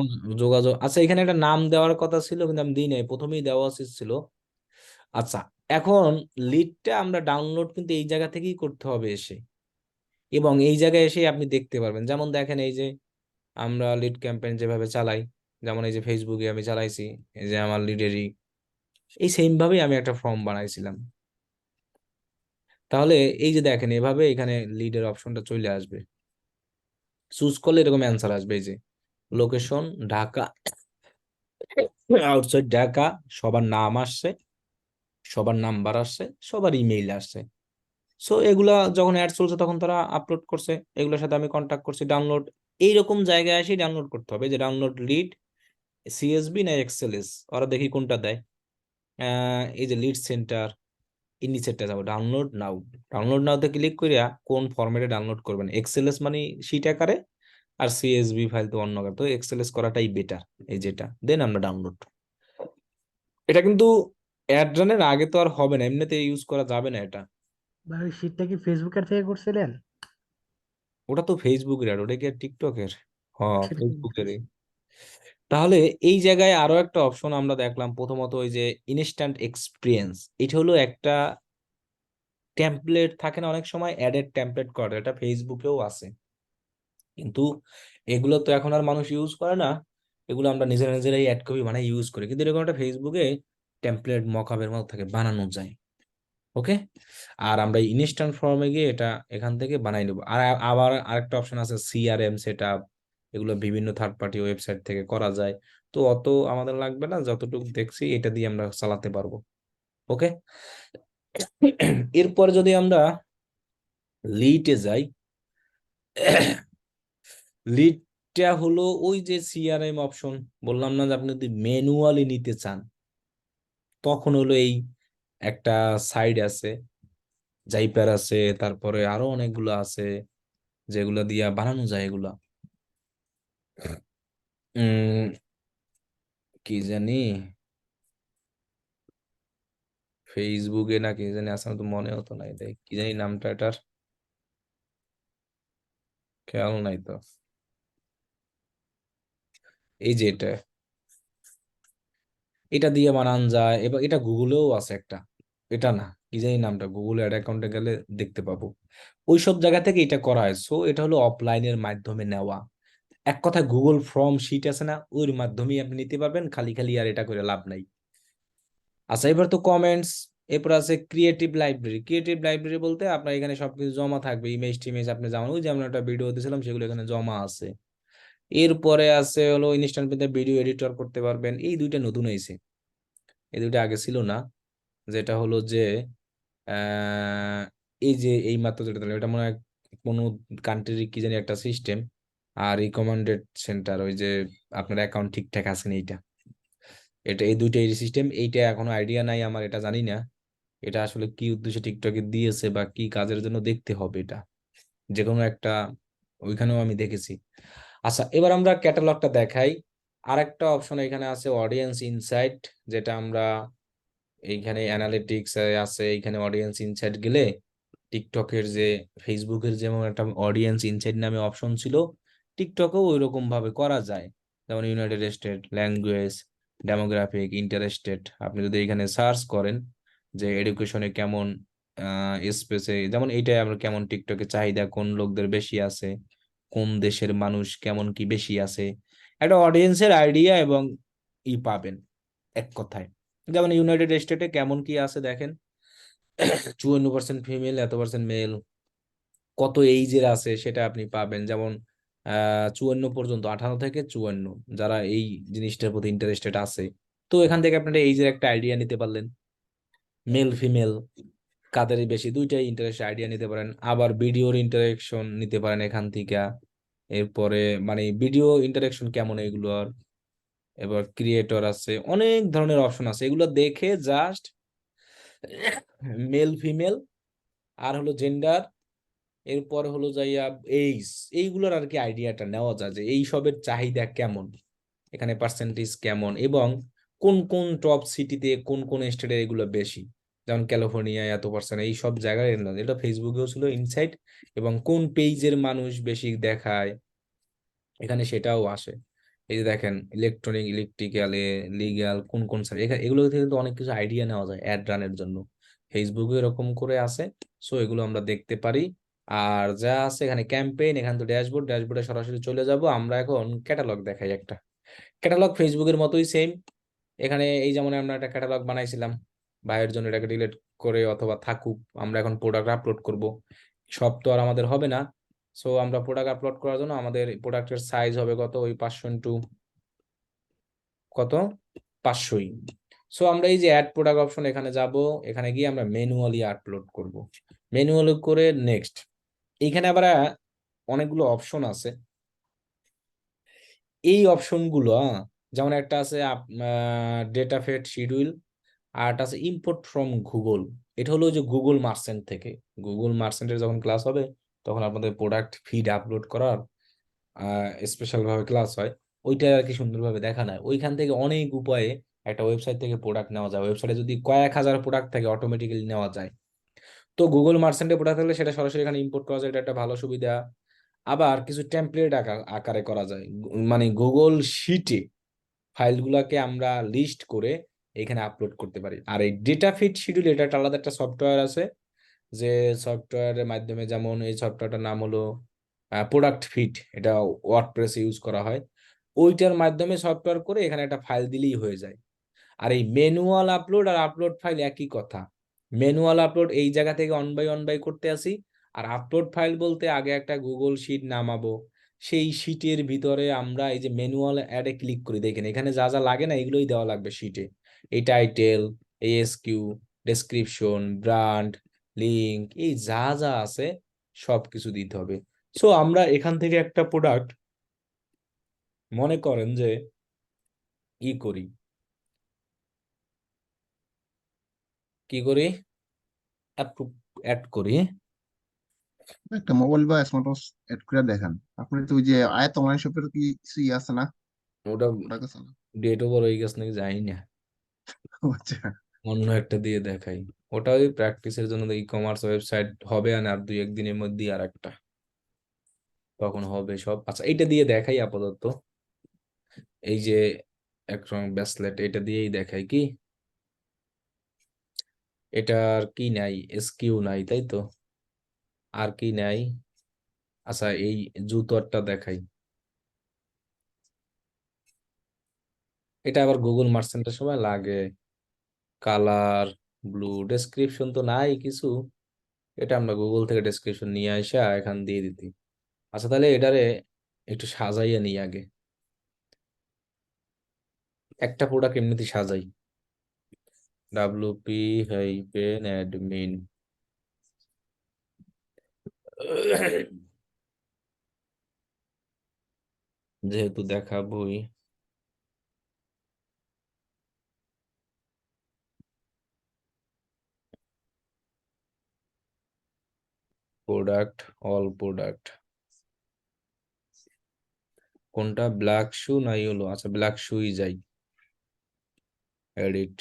যোগাযোগ? আচ্ছা, এখানে একটা নাম দেওয়ার কথা ছিল কিন্তু আমি দিই নাই, প্রথমেই দেওয়া উচিত ছিল। আচ্ছা, এখন লিডটা আমরা ডাউনলোড কিন্তু এই জায়গা থেকেই করতে হবে এসে, এবং এই জায়গায় এসে আপনি দেখতে পারবেন। যেমন দেখেন এই যে আমরা লিড ক্যাম্পেইন যেভাবে চালাই, যেমন এই যে ফেসবুকে আমি চালাইছি, এই যে আমার লিডেরই এই সেম ভাবেই আমি একটা ফর্ম বানাইছিলাম। তাহলে এই যে দেখেন এভাবে এখানে লিডের অপশনটা চলে আসবে, চুজ করলে এরকম অ্যান্সার আসবে। এই যে লোকেশন ঢাকা, আউটসাইড ঢাকা, সবার নাম আসছে, সবার নাম্বার আসছে, সবার ইমেইল আসছে। সো এগুলা যখন অ্যাড চলছে তখন তারা আপলোড করছে, এগুলোর সাথে আমি কন্ট্যাক্ট করছি, ডাউনলোড। এইরকম জায়গায় এসে ডাউনলোড করতে হবে, যে ডাউনলোড লিড CSV না এক্সএলএস, ওরা দেখি কোনটা দেয়। এই যে লিড সেন্টার, নিচেরটা যাবো ডাউনলোড নাও। ডাউনলোড নাওতে ক্লিক করিয়া কোন ফরম্যাটে ডাউনলোড করবেন, এক্সএলএস মানে শিট আকারে, আর CSV ফাইল তো অন্য আকারে, তো এক্সএলএস করাটাই বেটার, এই যেটা। দেন আমরা ডাউনলোড। এটা কিন্তু অ্যাড রানের আগে তো আর হবে না, এমনিতে ইউজ করা যাবে না এটা। ভাই ওই শীটটা কি ফেসবুকের থেকে করছিলেন? ওটা তো ফেসবুকের আর ওটা কি আর টিকটকের? হ্যাঁ, সেটা তো বুঝতেছি। ফেসবুকেরই। তাহলে এই জায়গায় আরো একটা অপশন আমরা দেখলাম, প্রথমত ওই যে ইনস্ট্যান্ট এক্সপিরিয়েন্স, এটা হলো একটা টেমপ্লেট থাকে না অনেক সময়, অ্যাডেড টেমপ্লেট করা, এটা ফেসবুকেও আছে, কিন্তু এগুলো তো এখন আর মানুষ ইউজ করে না। এগুলো আমরা নিজেরাই অ্যাড কপি বানাই ইউজ করি, কিন্তু এরকম একটা ফেসবুকে টেমপ্লেট মকআপের মতো থাকে, বানানো যায়। ওকে, আর আমরা ইনস্ট্যান্ট ফর্মে গিয়ে এটা এখান থেকে বানাই নেব। আর আবার আরেকটা অপশন আছে CRM সেটআপ, এগুলো বিভিন্ন থার্ড পার্টি ওয়েবসাইট থেকে করা যায়। তো অত আমাদের লাগবে না, যতটুকু দেখছি এটা দিয়ে আমরা চালাতে পারবো। ওকে, এরপর যদি আমরা লিডে যাই। লিডটা হলো ওই যে সিআরএম অপশন, বললাম না যে আপনি যদি ম্যানুয়ালি নিতে চান তখন হলো এই একটা সাইড আছে, জাইপার আছে, তারপরে আরো অনেকগুলো আছে যেগুলো দিয়া বানানো যায় এগুলা। উম কি জানি ফেসবুকে না কি জানি আছে, আমার তো মনে হতো না, এটা কি জানি নামটা, এটার খেয়াল নাই তো। এই যে এটা দিয়ে বানান যায়, এবার এটা গুগলেও আছে একটা, এটা না কি জানি নামটা, গুগল অ্যাড অ্যাকাউন্টে গেলে দেখতে পাবো। ওই সব জায়গা থেকে এটা করা হয়, সো এটা হলো অফলাইনের মাধ্যমে নেওয়া। এক কথায় গুগল ফর্ম শিট আছে না, ওর মাধ্যমেই আপনি নিতে পারবেন, খালি খালি আর এটা করে লাভ নাই। আচ্ছা, এবার তো কমেন্টস। এরপর আছে ক্রিয়েটিভ লাইব্রেরি। ক্রিয়েটিভ লাইব্রেরি বলতে আপনার এখানে সবকিছু জমা থাকবে, ইমেজ টিমেজ আপনি যেমন ওই যেমন একটা ভিডিও দিয়েছিলাম সেগুলো এখানে জমা আছে। এরপরে আছে হলো ইনস্ট্যান্ট ভিডিও এডিটর করতে পারবেন, এই দুইটা নতুন হয়েছে, এই দুইটা আগে ছিল না। যেটা হলো যে আহ, এই যে এই মাত্র যেটা দিলাম, এটা মনে হয় কোনো কান্ট্রির কি জানি একটা সিস্টেম। আর রিকমেন্ডেড সেন্টার, ওই যে আপনার অ্যাকাউন্ট ঠিকঠাক আছে না, এইটা এটা এই দুইটাই সিস্টেম। এইটা এখনো আইডিয়া নাই আমার, এটা জানি না এটা আসলে কি উদ্দেশ্যে টিকটকে দিয়েছে বা কি কাজের জন্য, দেখতে হবে এটা যে কোনো একটা, ওইখানেও আমি দেখেছি। আচ্ছা, এবার আমরা ক্যাটালগটা দেখাই। আরেকটা অপশন এখানে আছে অডিয়েন্স ইনসাইট, যেটা আমরা এইখানে অ্যানালিটিক্স আছে, এইখানে অডিয়েন্স ইনসাইট গেলে টিকটকের যে, ফেসবুকের যেমন একটা অডিয়েন্স ইনসাইট নামে অপশন ছিল, টিকটকেও ওই রকম ভাবে করা যায়। যেমন United state, language, demographic, interested, আপনি যদি এখানে সার্চ করেন যে এডুকেশনে কেমন স্পেসে, যেমন এইটাই আমরা কেমন টিকটকে চাহিদা কোন লোকদের বেশি আছে, কোন দেশের মানুষ কেমন কি বেশি আছে, একটা অডিয়েন্সের আইডিয়া এবং পাবেন এক কথায়। যেমন ইউনাইটেড স্টেটে কেমন কি আছে দেখেন, 54% ফিমেল, এত% মেল, কত এইজের আছে সেটা আপনি পাবেন। যেমন 54 পর্যন্ত, 58 থেকে 54, যারা এই জিনিসটার প্রতি ইন্টারেস্টেড আছে, তো এখান থেকে আপনারা এইজের একটা আইডিয়া নিতে পারলেন। মেল ফিমেল কাদেরই বেশি, দুইটাই ইন্টারেস্ট আইডিয়া নিতে পারেন। আবার ভিডিওর ইন্টারেকশন নিতে পারেন এখান থেকে। এরপরে মানে ভিডিও ইন্টারেকশন কেমন এগুলো। এবার ক্রিয়েটর আছে, অনেক ধরনের অপশন আছে, এগুলো দেখে জাস্ট মেল ফিমেল আর হলো জেন্ডার, এরপর হলো যাইয়া এইজ, এইগুলোর আর কি আইডিয়াটা নেওয়া যায় যে এই সবের চাহিদা কেমন, এখানে পার্সেন্টেজ কেমন, এবং কোন কোন টপ সিটিতে কোন কোন স্টেটে এগুলো বেশি। যেমন ক্যালিফোর্নিয়া এত%, এই সব জায়গায় এটা ফেসবুকেও ছিল ইনসাইট, এবং কোন পেজের মানুষ বেশি দেখায় এখানে সেটাও আসে। এই যে দেখেন ইলেকট্রনিক, ইলেকট্রিক্যাল, লিগ্যাল, কোন কোন এগুলো থেকে কিন্তু অনেক কিছু আইডিয়া নেওয়া যায় অ্যাড রানের জন্য। ফেসবুকে এরকম করে আছে, সো এগুলো আমরা দেখতে পারি। আর যা আছে এখানে ক্যাম্পেইন, এখানে তো ড্যাশবোর্ড, ড্যাশবোর্ডে সরাসরি চলে যাব। আমরা এখন ক্যাটালগ দেখাই একটা। ক্যাটালগ ফেসবুকের মতোই সেম। এখানে এই যেমন আমরা একটা ক্যাটালগ বানাইছিলাম, ভাইয়ের জন্য এটাকে ডিলিট করে অথবা থাকুক, আমরা এখন প্রোডাক্ট আপলোড করব। সব তো আর আমাদের হবে না, সো আমরা প্রোডাক্ট আপলোড করার জন্য আমাদের প্রোডাক্টের সাইজ হবে কত, ওই 500 × কত, 500ই। সো আমরা এই যে অ্যাড প্রোডাক্ট অপশন, এখানে যাব, এখানে গিয়ে আমরা ম্যানুয়ালি আপলোড করব। ম্যানুয়ালি করে নেক্সট, এইখানে আবার অনেকগুলো অপশন আছে। এই অপশনগুলো যেমন একটা আছে ডেটা ফেড শিডিউল, আর একটা আছে ইম্পোর্ট ফ্রম গুগল। এটা হলো যে গুগল মার্চেন্ট থেকে, গুগল মার্চেন্টের যখন ক্লাস হবে তখন আপনাদের প্রোডাক্ট ফিড আপলোড করার স্পেশাল ভাবে ক্লাস হয়, ওইটা আর কি সুন্দরভাবে দেখানো হয়। ওইখান থেকে অনেক উপায়ে একটা ওয়েবসাইট থেকে প্রোডাক্ট নেওয়া যায়, ওয়েবসাইটে যদি কয়েক হাজার প্রোডাক্ট থাকে অটোমেটিক্যালি নেওয়া যায়। তো গুগল মার্চেন্টে প্রোডাক্ট থাকলে সেটা সরাসরি এখানে ইম্পোর্ট করা যায়, এটা একটা ভালো সুবিধা। আবার কিছু টেমপ্লেট আকারে করা যায়, মানে গুগল শিটে ফাইলগুলোকে আমরা লিস্ট করে এখানে আপলোড করতে পারি। আর এই ডেটা ফিড শিডিউল, এটা একটা আলাদা একটা সফটওয়্যার আছে, যে সফটওয়্যারের মাধ্যমে, যেমন এই সফটওয়্যারটার নাম হলো প্রোডাক্ট ফিট, এটা ওয়ার্ডপ্রেসে ইউজ করা হয়। ওইটার মাধ্যমে সফটওয়্যার করে এখানে একটা ফাইল দিলেই হয়ে যায়। আর এই ম্যানুয়াল আপলোড আর আপলোড ফাইল একই কথা। ম্যানুয়াল আপলোড এই জায়গা থেকে অন বাই করতে আসি, আর আপলোড ফাইল বলতে আগে একটা গুগল শিট নামাবো, সেই শিটের ভিতরে আমরা এই যে ম্যানুয়াল অ্যাডে ক্লিক করি, দেখেন এখানে যা যা লাগে না এগুলোই দেওয়া লাগবে শিটে। এই টাইটেল, এই এসকিউ, ডেসক্রিপশন, ব্র্যান্ড, লিঙ্ক, এই যা যা আছে সবকিছু দিতে হবে। সো আমরা এখান থেকে একটা প্রোডাক্ট মনে করেন যে ই করি, কি করি, অ্যাড করি। একটা মোবাইল বা স্মার্টওয়াচ এড করে দেখেন। আপনি তো ওই যে আয়াত অনলাইন শপের কি কিছু আছে না? ওটা ওটা কাছে না? ডেট ওভার হয়ে গেছে নাকি জানি না, আচ্ছা। অন্য একটা দিয়ে দেখাই। ওটা ওই প্র্যাকটিসের জন্য ই কমার্স ওয়েবসাইট হবে, আর 2-1 দিনের মধ্যেই আর একটা তখন হবে সব। আচ্ছা এইটা দিয়ে দেখাই আপাতত, এই যে একরকম ব্যাসলেট, এটা দিয়েই দেখাই কি। এটার কি নাই, এসকিউ নাই, তাই তো। আর কি নাই, আচ্ছা এই জুতোরটা দেখাই। এটা আবার গুগল মার্চেন্টের সময় লাগে। কালার ব্লু, ডেসক্রিপশন তো নাই কিছু, এটা আমরা গুগল থেকে ডেসক্রিপশন নিয়ে আসা এখান দিয়ে দিতি। আচ্ছা তাহলে এটারে একটু সাজাইয়া নিই আগে, একটা প্রোডাক্ট এমনিতে সাজাই। WP হাইপেন অ্যাডমিন, যেহেতু দেখাবই। প্রোডাক্ট, অল প্রোডাক্ট, কোনটা ব্ল্যাক শু না ইয়েলো, আচ্ছা ব্ল্যাক শুই যাই, এডিট।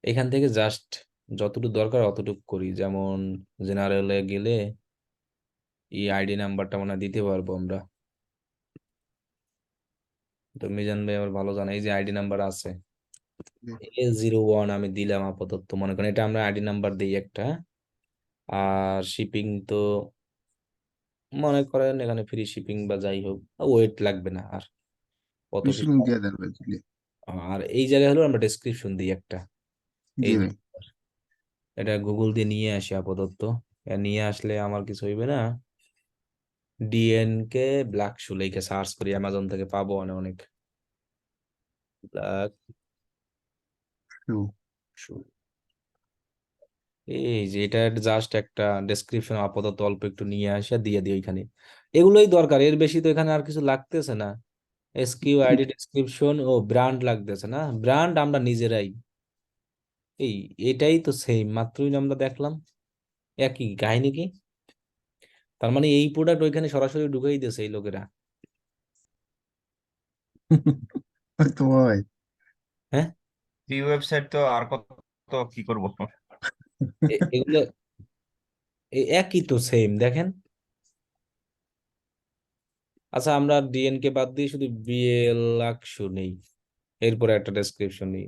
এখান থেকে জাস্ট যতটুকু দরকার অতটুকু করি, যেমন জেনারেলে গেলে এই আইডি নাম্বারটা মনে হয় দিতে পারবো আমরা, তো মিজান ভাই আবার ভালো জানে, এই যে আইডি নাম্বার আছে A01 আমি দিলাম আপাতত, মনে করেন এটা আমরা আইডি নাম্বার দিই একটা। আর শিপিং তো মনে করেন এখানে ফ্রি শিপিং বা যাই হোক, ওয়েট লাগবে না আর কত কিছু। রিসিভিং দিয়ে দেন ভাই দিলে। আর এই জায়গায় হলো আমরা ডেসক্রিপশন দিই একটা, জি এই যে ভাই। এটা গুগল দিয়ে নিয়ে আসি আপাতত। নিয়ে আসলে আমার কিছু হইবে না। ডিএন কে ব্ল্যাক শু লিখে সার্চ করি, অ্যামাজন থেকে পাবো অনেক অনেক। ব্ল্যাক তো শু, এই যে এটা জাস্ট একটা ডেসক্রিপশন আপাতত অল্প একটু নিয়ে আসা দিয়ে দিই ওইখানে। এগুলোই দরকার, এর বেশি তো এখানে আর কিছু লাগতেছে না। এসকিউ আইডি ডেসক্রিপশন ও ব্র্যান্ড লাগতেছে না, ব্র্যান্ড আমরা নিজেরাই। এই এটাই তো সেম, মাত্রই না আমরা দেখলাম, একই কাহিনী কি। তার মানে এই প্রোডাক্ট ওইখানে সরাসরি ঢুকাই দিয়েছে এই লোকেরা। তো ভাই হ্যাঁ, ফ্রি ওয়েবসাইট তো আর কত কি করব। এগুলো একই তো সেম দেখেন। আচ্ছা আমরা ডিএন কে বাদ দিয়ে শুধু বিএল লাক্সু নেই, এরপরে একটা ডেসক্রিপশন নেই,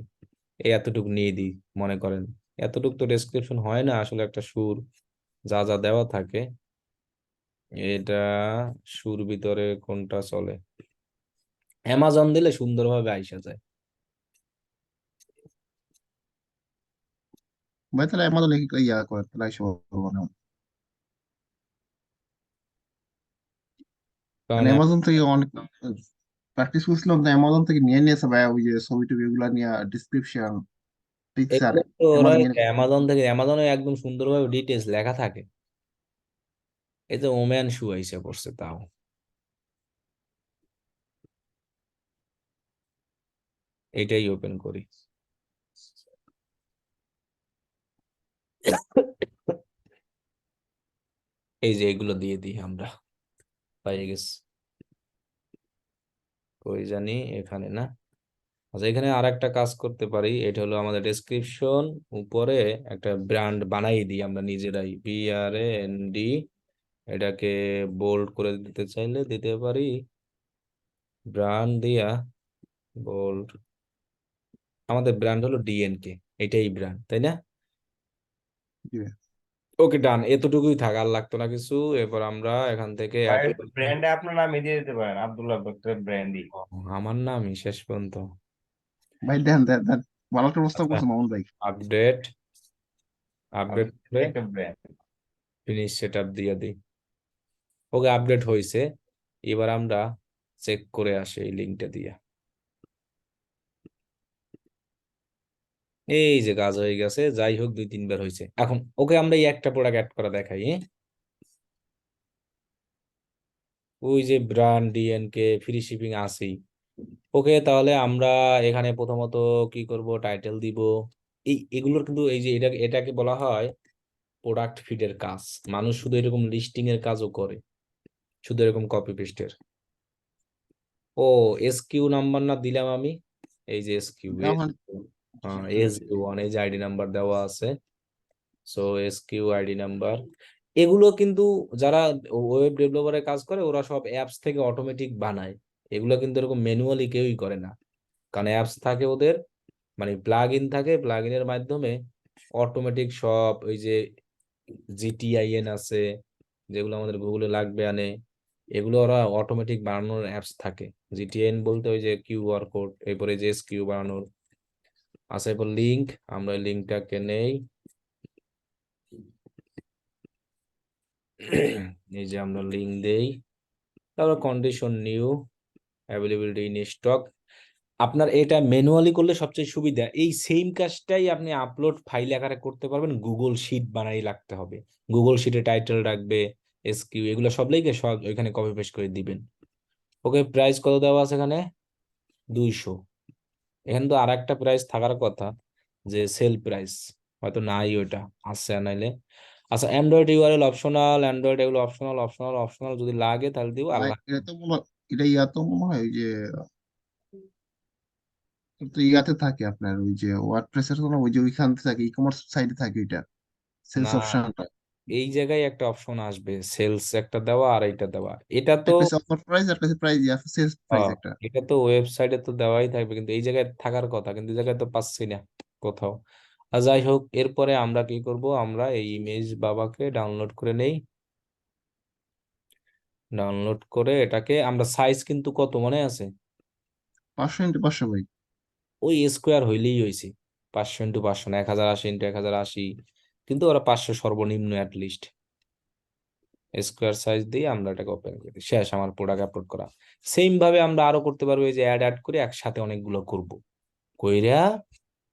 এই এতটুকু নিয়ে দিই মনে করেন। এতটুকু তো ডেসক্রিপশন হয় না আসলে, একটা সুর যা যা দেওয়া থাকে। এটা সুর ভিতরে কোনটা চলে, অ্যামাজন দিলে সুন্দরভাবে আইসা যায়। ভাই তাহলে আমাদের ইয়া করে তাহলে এসে বলবো না। কারণ মানে অ্যামাজন থেকে অনেক প্র্যাকটিস করছিলাম তো, অ্যামাজন থেকে নিয়ে নিয়েছে ভাই ওই যে ছবি টবি এগুলা নিয়ে ডিসক্রিপশন পিকচার এগুলো তো ওরা অ্যামাজন নিয়ে নিয়েছে। অ্যামাজন থেকে, অ্যামাজনে একদম সুন্দরভাবে ডিটেলস লেখা থাকে। এই যে ওম্যান শু আইসা পড়ছে তাও, এটাই ওপেন করি। এই যে এগুলো দিয়ে দিই আমরা, পাই গেছি। কই জানি, এখানে না। আচ্ছা এখানে আর একটা কাজ করতে পারি, এটা হলো আমাদের ডেসক্রিপশন, উপরে একটা ব্র্যান্ড বানাই দিই আমরা নিজেরাই, BRAND। এটাকে বোল্ড করে দিতে চাইলে দিতে পারি, ব্র্যান্ড দিয়া বোল্ড। আমাদের ব্র্যান্ড হলো DNK, এটাই ব্র্যান্ড তাই না। জি ভাই। ওকে ডান, এতটুকুই থাক, আর লাগতো না কিছু। এরপর আমরা এখান থেকে ভাই অ্যাড, ব্র্যান্ডে আপনার নামই দিয়ে দিতে পারেন, আব্দুল্লাহ ডক্টর ব্র্যান্ডি। আমার নামই শেষ পর্যন্ত। ভাই দেন দেন দেন, ভালো একটা প্রস্তাব আচ্ছা করছে মামুন ভাই। আপডেট, আপডেট করে একটা ব্র্যান্ড। ফিনিশ সেটআপ দিয়ে দিই। ওকে আপডেট হয়েছে, এবার আমরা চেক করে আসি এই লিঙ্কটা দিয়ে। এই যে কাজ হয়ে গেছে, যাই হোক 2-3 বার হয়েছে। এখন ওকে আমরা এই একটা প্রোডাক্ট অ্যাড করা দেখাই, হ্যাঁ? ওই যে ব্র্যান্ড ডিএনকে ফ্রি শিপিং আসেই। ওকে, তাহলে আমরা এখানে প্রথমত কি করব, টাইটেল দিব। এগুলোর কিন্তু এই যে এটাকে বলা হয় প্রোডাক্ট ফিডের কাজ। মানুষ শুধু এরকম লিস্টিং এর কাজও করে, শুধু এরকম কপি পেস্টের। ও, এসকিউ নাম্বার না দিলাম আমি, এই যে এসকিউ, এখন হ্যাঁ SQ1, এই যে আইডি নাম্বার দেওয়া আছে। সো এসকিউ আইডি নাম্বার, এগুলো কিন্তু যারা ওয়েব ডেভেলপারে কাজ করে ওরা সব অ্যাপস থেকে অটোমেটিক বানায়। এগুলো কিন্তু এরকম ম্যানুয়ালি কেউই করে না, কারণ অ্যাপস থাকে ওদের, মানে প্লাগ ইন থাকে, প্লাগ ইনের মাধ্যমে অটোমেটিক সব ওই যে GTIN আছে, যেগুলো আমাদের গুগলে লাগবে আনে, এগুলো ওরা অটোমেটিক বানানোর অ্যাপস থাকে। GTIN বলতে ওই যে কিউআর কোড, এরপরে যে এসকিউ বানানোর আছে। এরপর লিঙ্ক, আমরা লিঙ্কটাকে নেই, এই যে আমরা লিঙ্ক দেই। তারপর condition new, availability in stock. আপনার এটা ম্যানুয়ালি করলে সবচেয়ে সুবিধা। এই সেম কাজটাই আপনি আপলোড ফাইল আকারে করতে পারবেন, গুগল শিট বানাই রাখতে হবে। গুগল শিটে টাইটেল রাখবে, এসকিউ, এগুলো সব লিখে সব ওইখানে কপি পেস্ট করে দিবেন। ওকে, প্রাইস কত দেওয়া আছে এখানে? 200। এখানে তো আর একটা প্রাইস থাকার কথা, যে সেল প্রাইস, হয়তো নাই, ওইটা আছে নাইলে। আচ্ছা, অ্যান্ড্রয়েড ইউআরএল অপশনাল, অ্যান্ড্রয়েড এগুলো অপশনাল অপশনাল অপশনাল, যদি লাগে তাহলে দিব, আর এটা তো এটা ইয়া তো মনে হয় ওই যে তো ইয়াতে থাকে আপনার ওই যে ওয়ার্ডপ্রেসের কোনো ওই যে ওইখান থাকে ই কমার্স সাইটে থাকে ওইটা সেলস না, অপশনটা। এই জায়গায় একটা অপশন আসবে, সেলস একটা দেওয়া আর এইটা দেওয়া। এটা তো একটা অফার প্রাইস আর কাছে প্রাইস ইয়া সেলস প্রাইস একটা। এটা তো ওয়েবসাইটে তো দেওয়াই থাকবে, কিন্তু এই জায়গায় থাকার কথা, কিন্তু এই জায়গায় তো পাচ্ছি না কোথাও। আর যাই হোক, এরপরে আমরা কি করব, আমরা এই ইমেজ বাবাকে ডাউনলোড করে নেই। ডাউনলোড করে এটাকে আমরা সাইজ কিন্তু কত মনে আছে? 500x500 ভাই। ওই স্কোয়ার হইলেই হয়েছে। 500x500 না, 1080x1080, কিন্তু ওরা 500 সর্বনিম্ন লিস্ট। স্কোয়ার সাইজ দিয়ে আমরা এটাকে ওপেন করি, শেষ আমার প্রোডাক্ট আপলোড করা। সেম ভাবে আমরা আরো করতে পারবো, এই যে অ্যাড অ্যাড করে একসাথে অনেকগুলো করব, কইরা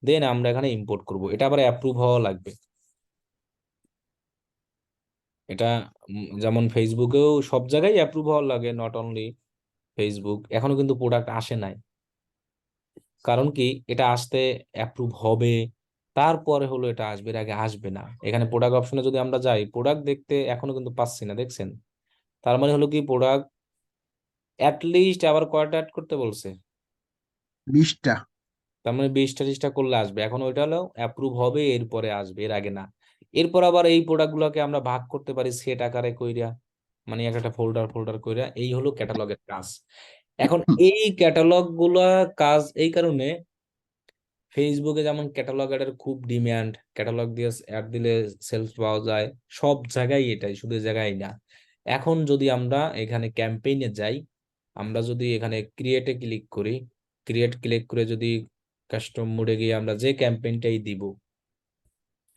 দেন আমরা এখানে ইম্পোর্ট করব। এটা আবার অ্যাপ্রুভ হওয়া লাগবে। এটা যেমন ফেসবুকেও সব জায়গায় অ্যাপ্রুভ হওয়ার লাগে, নট অনলি ফেসবুক। এখনো কিন্তু প্রোডাক্ট আসে নাই, কারণ কি এটা আসতে অ্যাপ্রুভ হবে, তারপরে হলো এটা আসবে, এর আগে আসবে না। এখানে প্রোডাক্ট অপশনে যদি আমরা যাই, প্রোডাক্ট দেখতে এখনো কিন্তু পাচ্ছি না, দেখছেন? তার মানে হলো কি, প্রোডাক্ট লিস্ট আবার কয়টা অ্যাড করতে বলছে? 20টা। তার মানে 20টা করলে আসবে। এখন ওইটা হলো অ্যাপ্রুভ হবে, এরপরে আসবে, এর আগে না। এরপর আবার এই প্রোডাক্ট গুলোকে আমরা ভাগ করতে পারি সেট আকারে কইরা, মানে একটা ফোল্ডার ফোল্ডার কইরা। এই হলো ক্যাটালগের কাজ। এখন এই ক্যাটালগ গুলা কাজ এই কারণে, ফেসবুকে যেমন ক্যাটালগ অ্যাডের খুব ডিমান্ড, ক্যাটালগ দিয়ে অ্যাড দিলে সেলস পাওয়া যায়, সব জায়গায় এটাই, শুধু এই জায়গায় না। এখন যদি আমরা এখানে ক্যাম্পেইনে যাই, আমরা যদি এখানে ক্রিয়েটে ক্লিক করি, ক্রিয়েট ক্লিক করে যদি কাস্টম মোডে গিয়ে আমরা যে ক্যাম্পেইনটাই দিব,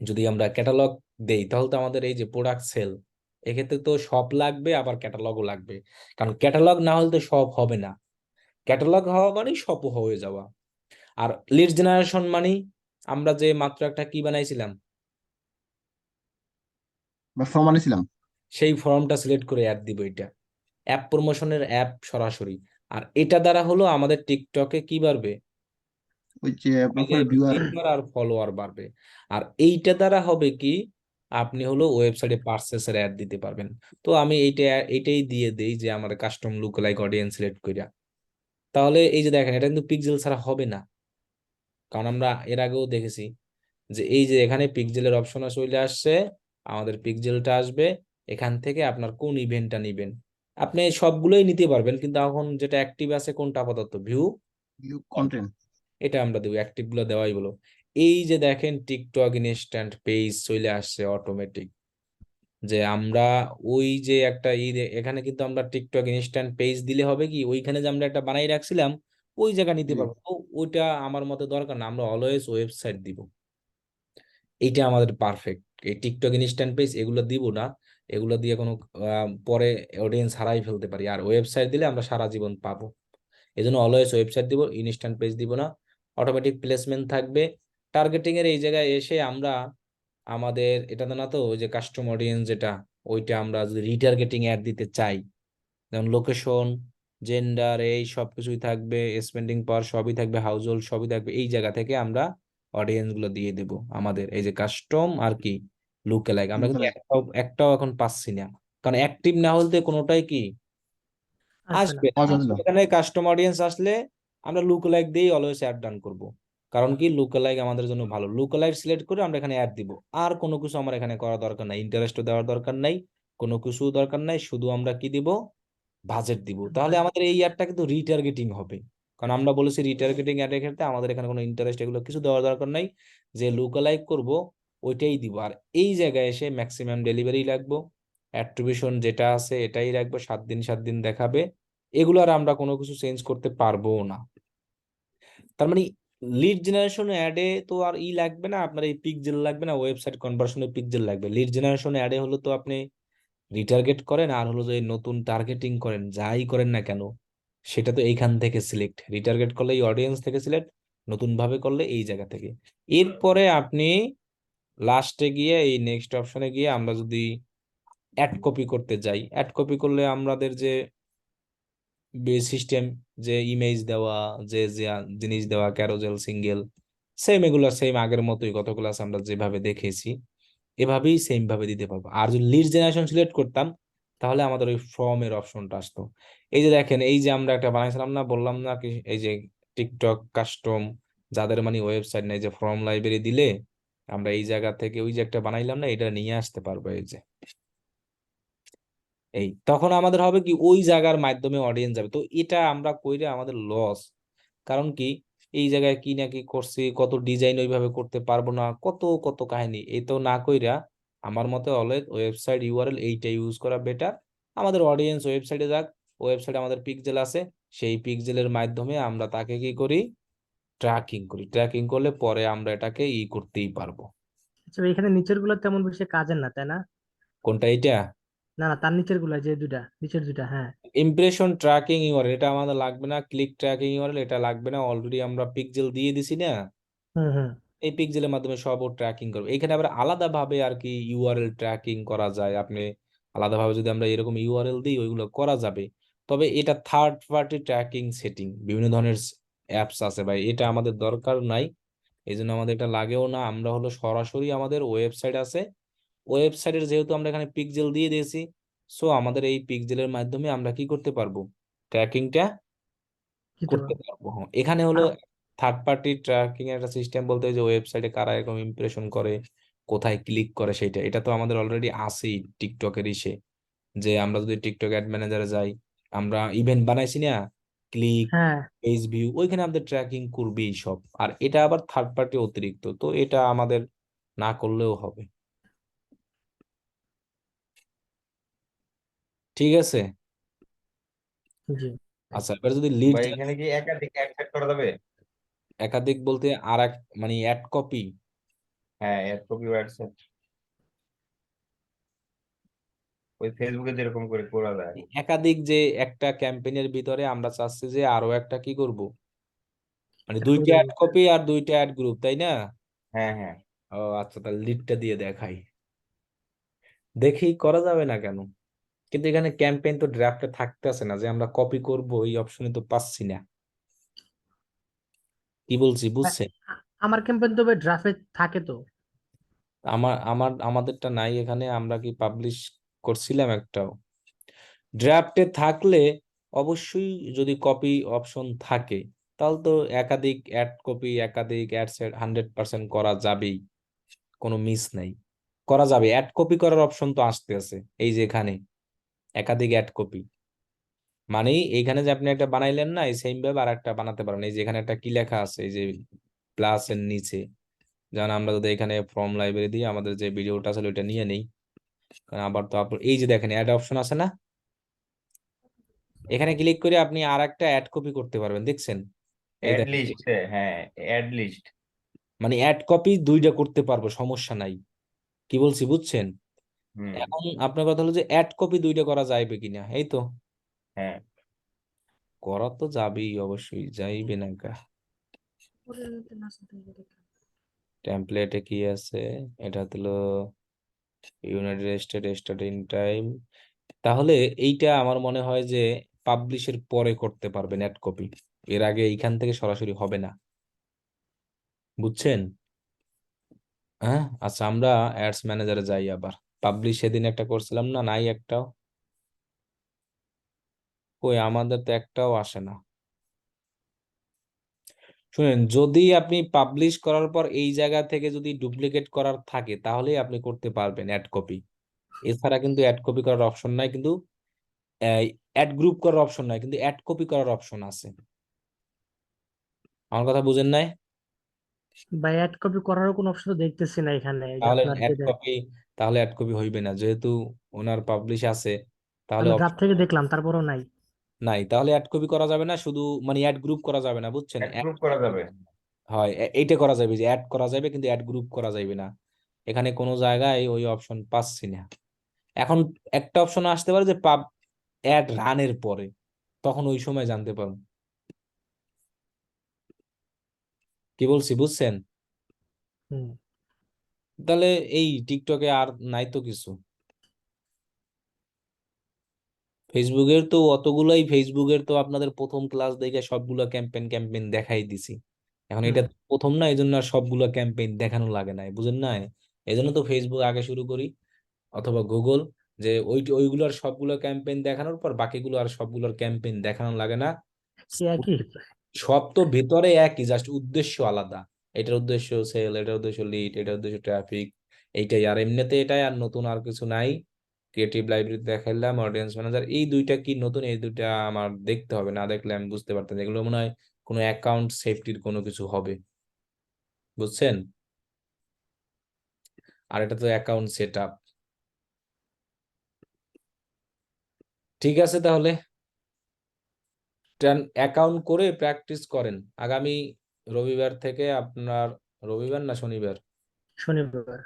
যদি আমরা ক্যাটালগ দেই, তাহলে তো আমাদের এই যে প্রোডাক্ট সেল, এক্ষেত্রে তো সব লাগবে, আবার ক্যাটালগও লাগবে। কারণ ক্যাটালগ না হলে তো সব হবে না। ক্যাটালগ হওয়া মানে সব হয়ে যাওয়া। আর লিড জেনারেশন মানে আমরা যে মাত্র একটা কি বানাইছিলাম, বা ফর্ম আনিছিলাম। সেই ফর্মটা সিলেক্ট করে অ্যাড দিব। এটা অ্যাপ প্রমোশনের অ্যাপ সরাসরি। আর এটা দ্বারা হলো আমাদের টিকটকে কি বাড়বে, ওই যে আমাদের প্রোফাইল ভিউয়ার। ভিউয়ার আর ফলোয়ার বাড়বে। আর এইটা দ্বারা হবে কি, আপনি হলো ওয়েবসাইটে পারচেসের অ্যাড দিতে পারবেন। তো আমি এইটাই দিয়ে দেই, যে আমার custom look like audience select কইরা। তাহলে এই যে দেখেন, এটা কিন্তু পিক্সেল ছাড়া হবে না, কারণ আমরা এর আগেও দেখেছি যে এই যে এখানে পিক্সেলের অপশন চলে আসছে, আমাদের পিক্সেলটা আসবে। এখান থেকে আপনার কোন ইভেন্টটা নিবেন, আপনি সবগুলোই নিতে পারবেন, কিন্তু এখন যেটা অ্যাক্টিভ আছে কোনটা আপাতত, ভিউ ভিউ কন্টেন্ট, কন্টেন্ট। এটা আমরা দেবো, অ্যাক্টিভ গুলো দেওয়াই বলো। এই যে দেখেন টিকটক ইনস্ট্যান্ট পেজ চলে আসছে অটোমেটিক, যে আমরা ওই যে একটা এখানে কিন্তু আমরা টিকটক ইনস্ট্যান্ট পেজ দিলে হবে কি, ওইখানে যে আমরা একটা বানাই রাখছিলাম ওই জায়গা নিতে জি। পারবো। তো ওইটা আমার মতে দরকার না, আমরা অলওয়েজ ওয়েবসাইট দিব। এইটা আমাদের পারফেক্ট। এই টিকটক ইনস্ট্যান্ট পেজ এগুলো দিব না, এগুলো দিয়ে কোনো পরে অডিয়েন্স হারাই ফেলতে পারি। আর ওয়েবসাইট দিলে আমরা সারা জীবন পাবো। এই জন্য অলওয়েজ ওয়েবসাইট দিব, ইনস্ট্যান্ট পেজ দিব না। অটোমেটিক প্লেসমেন্ট থাকবে, টার্গেটিং এর এই জায়গায় এসে আমরা আমাদের এটা তো না, তো ওই যে কাস্টম অডিয়েন্স যেটা, ওইটা আমরা যদি রিটার্গেটিং অ্যাড দিতে চাই, যেমন লোকেশন, জেন্ডার, এই সব কিছুই থাকবে, স্পেন্ডিং পাওয়ার সবই থাকবে, হাউস হোল্ড সবই থাকবে, এই জায়গা থেকে আমরা অডিয়েন্স গুলো দিয়ে দেব আমাদের এই যে কাস্টম আর কি লুকালাইক। আমরা কিন্তু Lookalike। একটাও এখন পাচ্ছি না, কারণ অ্যাক্টিভ না হলে কোনোটাই কি আসবে না। আসবে না। পাওয়া যাবে না। এখানে কাস্টম অডিয়েন্স আসলে আমরা লুকালাইক দিয়েই অলওয়েজ অ্যাড ডান করব, কারণ কি লুকালাইক আমাদের জন্য ভালো। লুকালাইক সিলেক্ট করে আমরা এখানে অ্যাড দিব, আর কোনো কিছু আমার এখানে করা দরকার নাই, ইন্টারেস্টও দেওয়ার দরকার নাই, কোনো কিছু দরকার নাই, শুধু আমরা কি দিব, বাজেট দিব। তাহলে আমাদের এই অ্যাডটা কিন্তু রিটার্গেটিং হবে, কারণ আমরা বলেছি রিটার্গেটিং অ্যাডের ক্ষেত্রে আমাদের এখানে কোনো ইন্টারেস্ট এগুলো কিছু দেওয়ার দরকার নাই, যে লুকালাইক করব ওইটাই দিব। আর এই জায়গায় এসে ম্যাক্সিমাম ডেলিভারি রাখবো, অ্যাট্রিবিউশন যেটা আছে এটাই রাখবো, 7 দিন 7 দিন দেখাবে, এগুলো আর আমরা কোনো কিছু চেঞ্জ করতে পারবো না। তার মানে লিড জেনারেশন অ্যাডে তো আর লাগবে না আপনার, এই পিক্সেল লাগবে না, ওয়েবসাইট কনভার্সনে পিক্সেল লাগবে। লিড জেনারেশন অ্যাডে হলো তো আপনি রিটার্গেট করেন, আর হলো যে নতুন টার্গেটিং করেন, যাই করেন না কেন সেটা তো এইখান থেকে সিলেক্ট, রিটার্গেট করলে এই অডিয়েন্স থেকে সিলেক্ট, নতুন ভাবে করলে এই জায়গা থেকে। এরপরে আপনি লাস্টে গিয়ে এই নেক্সট অপশনে গিয়ে আমরা যদি অ্যাড কপি করতে যাই, অ্যাড কপি করলে আমাদের যে সিস্টেম, যে ইমেজ দেওয়া, যে যে জিনিস দেওয়া, ক্যারোজেল, সিঙ্গেল, সেম এগুলো সেম আগের মতোই গত ক্লাস আমরা যেভাবে দেখেছি এভাবেই সেম ভাবে দিতে পারবো। আর যদি লিড জেনারেশন সিলেক্ট করতাম তাহলে আমাদের ওই ফর্ম এর অপশনটা আসতো। এই যে দেখেন, এই যে আমরা একটা বানাইছিলাম না, বললাম না কি, এই যে টিকটক কাস্টম, যাদের মানে ওয়েবসাইট নেই, যে ফর্ম লাইব্রেরি দিলে আমরা এই জায়গা থেকে ওই যে একটা বানাইলাম না, এটা নিয়ে আসতে পারবো। এই যে এই তখন আমাদের হবে কি, ওই জায়গার মাধ্যমে অডিয়েন্স যাবে। তো এটা আমরা কইরে আমাদের লস, কারণ কি এই জায়গায় কি না কি করছি, কত ডিজাইন ওইভাবে করতে পারবো না, কত কত কাহিনী, এই তো না কইরা আমার মতে অলওয়েজ ওয়েবসাইট ইউআরএল এইটা ইউজ করা বেটার। আমাদের অডিয়েন্স ওয়েবসাইটে যাক, ওয়েবসাইটে আমাদের পিক্সেল আছে, সেই পিক্সেলের মাধ্যমে আমরা তাকে কি করি, ট্র্যাকিং করি। ট্র্যাকিং করলে পরে আমরা এটাকে করতেই পারবো। আচ্ছা, এখানে নিচের গুলো তেমন বেশি কাজের না, তাই না? কোনটা এটা? না না, তার নিচের গুলা যে দুটা, নিচের দুটা, হ্যাঁ। ইমপ্রেশন ট্র্যাকিং ইউআরএল এটা আমাদের লাগবে না, ক্লিক ট্র্যাকিং ইউআরএল এটা লাগবে না, অলরেডি আমরা পিক্সেল দিয়ে দিছি না, হুম হুম। এই পিক্সেলের মাধ্যমে সব ও ট্র্যাকিং করবে। এখানে আবার আলাদাভাবে আর কি ইউআরএল ট্র্যাকিং করা যায়, আপনি আলাদাভাবে যদি আমরা এরকম ইউআরএল দিই ওইগুলো করা যাবে। তবে এটা থার্ড পার্টি ট্র্যাকিং সেটিং, বিভিন্ন ধরনের অ্যাপস আছে ভাই, এটা আমাদের দরকার নাই, এই জন্য আমাদের এটা লাগেও না। আমরা হলো সরাসরি আমাদের ওয়েবসাইট আছে, ওয়েবসাইটের যেহেতু আমরা এখানে পিক্সেল দিয়ে দিয়েছি, সো আমাদের এই পিক্সেলের মাধ্যমে আমরা কি করতে পারবো, ট্র্যাকিংটা দিতে করতে পারবো। পারবো। হ্যাঁ, এখানে হলো আর থার্ড পার্টি ট্র্যাকিং এর একটা সিস্টেম বলতে যে ওয়েবসাইটে কারা এরকম ইমপ্রেশন করে, কোথায় ক্লিক করে, সেটা এটা তো আমাদের অলরেডি আছেই টিকটকের ইসে, যে আমরা যদি টিকটক অ্যাড ম্যানেজারে যাই, আমরা ইভেন্ট বানাইছি না, ক্লিক, হ্যাঁ, পেজ ভিউ, ওইখানে আমাদের ট্র্যাকিং করবেই সব। আর এটা আবার থার্ড পার্টি অতিরিক্ত, তো এটা আমাদের না করলেও হবে। ঠিক আছে। জি। আচ্ছা, এবার যদি লিড বা এখানে কি একাধিক অ্যাড সেট করা যাবে? একাধিক বলতে আর এক মানে অ্যাড কপি, হ্যাঁ, অ্যাড কপি ওয়েবসাইট ওই ফেসবুকে যেরকম করে করা যায়। একাধিক যে একটা ক্যাম্পেইনের ভিতরে আমরা চাচ্ছি যে আরো একটা কি করব, মানে Add করে দুইটা দেবো। অ্যাড কপি আর দুইটা অ্যাড গ্রুপ, তাই না? হ্যাঁ হ্যাঁ। ও আচ্ছা, তাহলে লিডটা দিয়ে দেখাই, দেখি করা যাবে না কেন। কিন্তু এখানে ক্যাম্পেইন তো ড্রাফটে থাকতেছে না, যে আমরা কপি করব এই অপশনে তো পাচ্ছি না। কি বলছি হ্যাঁ, বুঝছেন? আমার ক্যাম্পেইন তবে ড্রাফে থাকে তো। আমাদেরটা নাই এখানে, আমরা কি পাবলিশ করছিলাম একটাও? ড্রাফটে থাকলে অবশ্যই যদি কপি অপশন থাকে তাহলে তো একাধিক অ্যাড কপি, একাধিক অ্যাড সেট 100% করা যাবেই, কোনো মিস নাই, করা যাবে। অ্যাড কপি করার অপশন তো আসতে আছে, এই যে এখানে একাধিক অ্যাড কপি, মানে এইখানে যে আপনি একটা বানাইলেন না, এই সেম ভাবে আর একটা বানাতে পারেন। এই যে এখানে একটা কি লেখা আছে, এই যে প্লাস এর নিচে, যেমন আমরা যদি এখানে ফর্ম লাইব্রেরি দিয়ে আমাদের যে ভিডিওটা আছে ওইটা নিয়ে নেই, কারণ আবার তো আপলোড, এই যে দেখেন অ্যাড অপশন আছে না, এখানে ক্লিক করে আপনি আর একটা অ্যাড কপি করতে পারবেন, দেখছেন? এই অ্যাড দেখেন, লিস্ট, হ্যাঁ অ্যাড লিস্ট। মানে অ্যাড কপি দুইটা করতে পারবো, সমস্যা নাই। কি বলছি বুঝছেন? হুম। এখন আপনার কথা হলো যে অ্যাড কপি দুইটা করা যাইবে কিনা, এই তো হ্যাঁ। করা তো যাবেই, অবশ্যই যাইবে না কা। টেমপ্লেটে কি আছে? এটা হলো ইউনাইটেড স্টেট স্টার্টিং টাইম। তাহলে এইটা আমার মনে হয় যে পাবলিশের পরে করতে পারবেন অ্যাড কপি, এর আগে এইখান থেকে সরাসরি হবে না, বুঝছেন? হ্যাঁ, আচ্ছা আমরা অ্যাডস ম্যানেজারে যাই আবার। পাবলিশ সেদিন একটা করছিলাম না, নাই একটাও। কই আমাদের তো একটাও আসে না। শুনেন, যদি আপনি পাবলিশ করার পর এই জায়গা থেকে যদি ডুপ্লিকেট করার থাকে তাহলেই আপনি করতে পারবেন অ্যাড কপি, এছাড়া কিন্তু অ্যাড কপি করার অপশন নাই, কিন্তু অ্যাড গ্রুপ করার অপশন নাই, কিন্তু অ্যাড কপি করার অপশন আছে। আমার কথা বুঝেন নাই? বা অ্যাড কপি করারও কোনো অপশন তো দেখতেছি না এখানে, এই যে তাহলে আপনার অ্যাড যেটা কপি, তাহলে অ্যাড কপি হইবে না, যেহেতু ওনার পাবলিশ আছে তাহলে আমি ড্রাফট অপশন থেকে দেখলাম, তারপরেও নাই। নাই, তাহলে অ্যাড কপি করা যাবে না, শুধু মানে অ্যাড গ্রুপ করা যাবে না, বুঝছেন? অ্যাড গ্রুপ করা যাবে। হয় এইটা করা যাবে, যে অ্যাড করা যাবে কিন্তু অ্যাড গ্রুপ করা যাবে না। এখানে কোনো জায়গায় ওই অপশন পাচ্ছি না। এখন একটা অপশন আসতে পারে যে পাব অ্যাড রানের পরে, তখন ওই সময় জানতে পারবো। কি বলছি বুঝছেন? হুম। তাহলে এই টিকটকে আর নাই তো কিছু। ফেসবুকের তো অতগুলাই, ফেসবুকের তো আপনাদের প্রথম ক্লাস দেখে সবগুলো ক্যাম্পেইন ক্যাম্পেইন দেখাই দিছি। এখন হুম। এটা প্রথম না, এই জন্য আর সবগুলো ক্যাম্পেইন দেখানো লাগে না, বুঝেন না? এই জন্য তো ফেসবুক আগে শুরু করি, অথবা গুগল, যে ওইগুলোর সবগুলো ক্যাম্পেইন দেখানোর পর বাকিগুলো আর সবগুলোর ক্যাম্পেইন দেখানো লাগে না। কি একই? সব তো ভেতরে একই, জাস্ট উদ্দেশ্য আলাদা। এটার উদ্দেশ্য সেল, এটার উদ্দেশ্য লিড, এটার উদ্দেশ্য ট্রাফিক, এইটাই। আর এমনিতে এটাই, আর নতুন আর কিছু নাই। ক্রিয়েটিভ লাইব্রেরি দেখাইলাম, অডিয়েন্স ম্যানেজার, এই দুইটা কি নতুন? এই দুইটা আমার দেখতে হবে, না দেখলে আমি বুঝতে পারতাম না। এগুলো মনে হয় কোনো অ্যাকাউন্ট সেফটির কোনো কিছু হবে, বুঝছেন? আর এটা তো অ্যাকাউন্ট সেট আপ। ঠিক আছে, তাহলে অ্যাকাউন্ট করে প্র্যাকটিস করেন। আগামী রবিবার থেকে আপনার, রবিবার না শনিবার, শনিবার।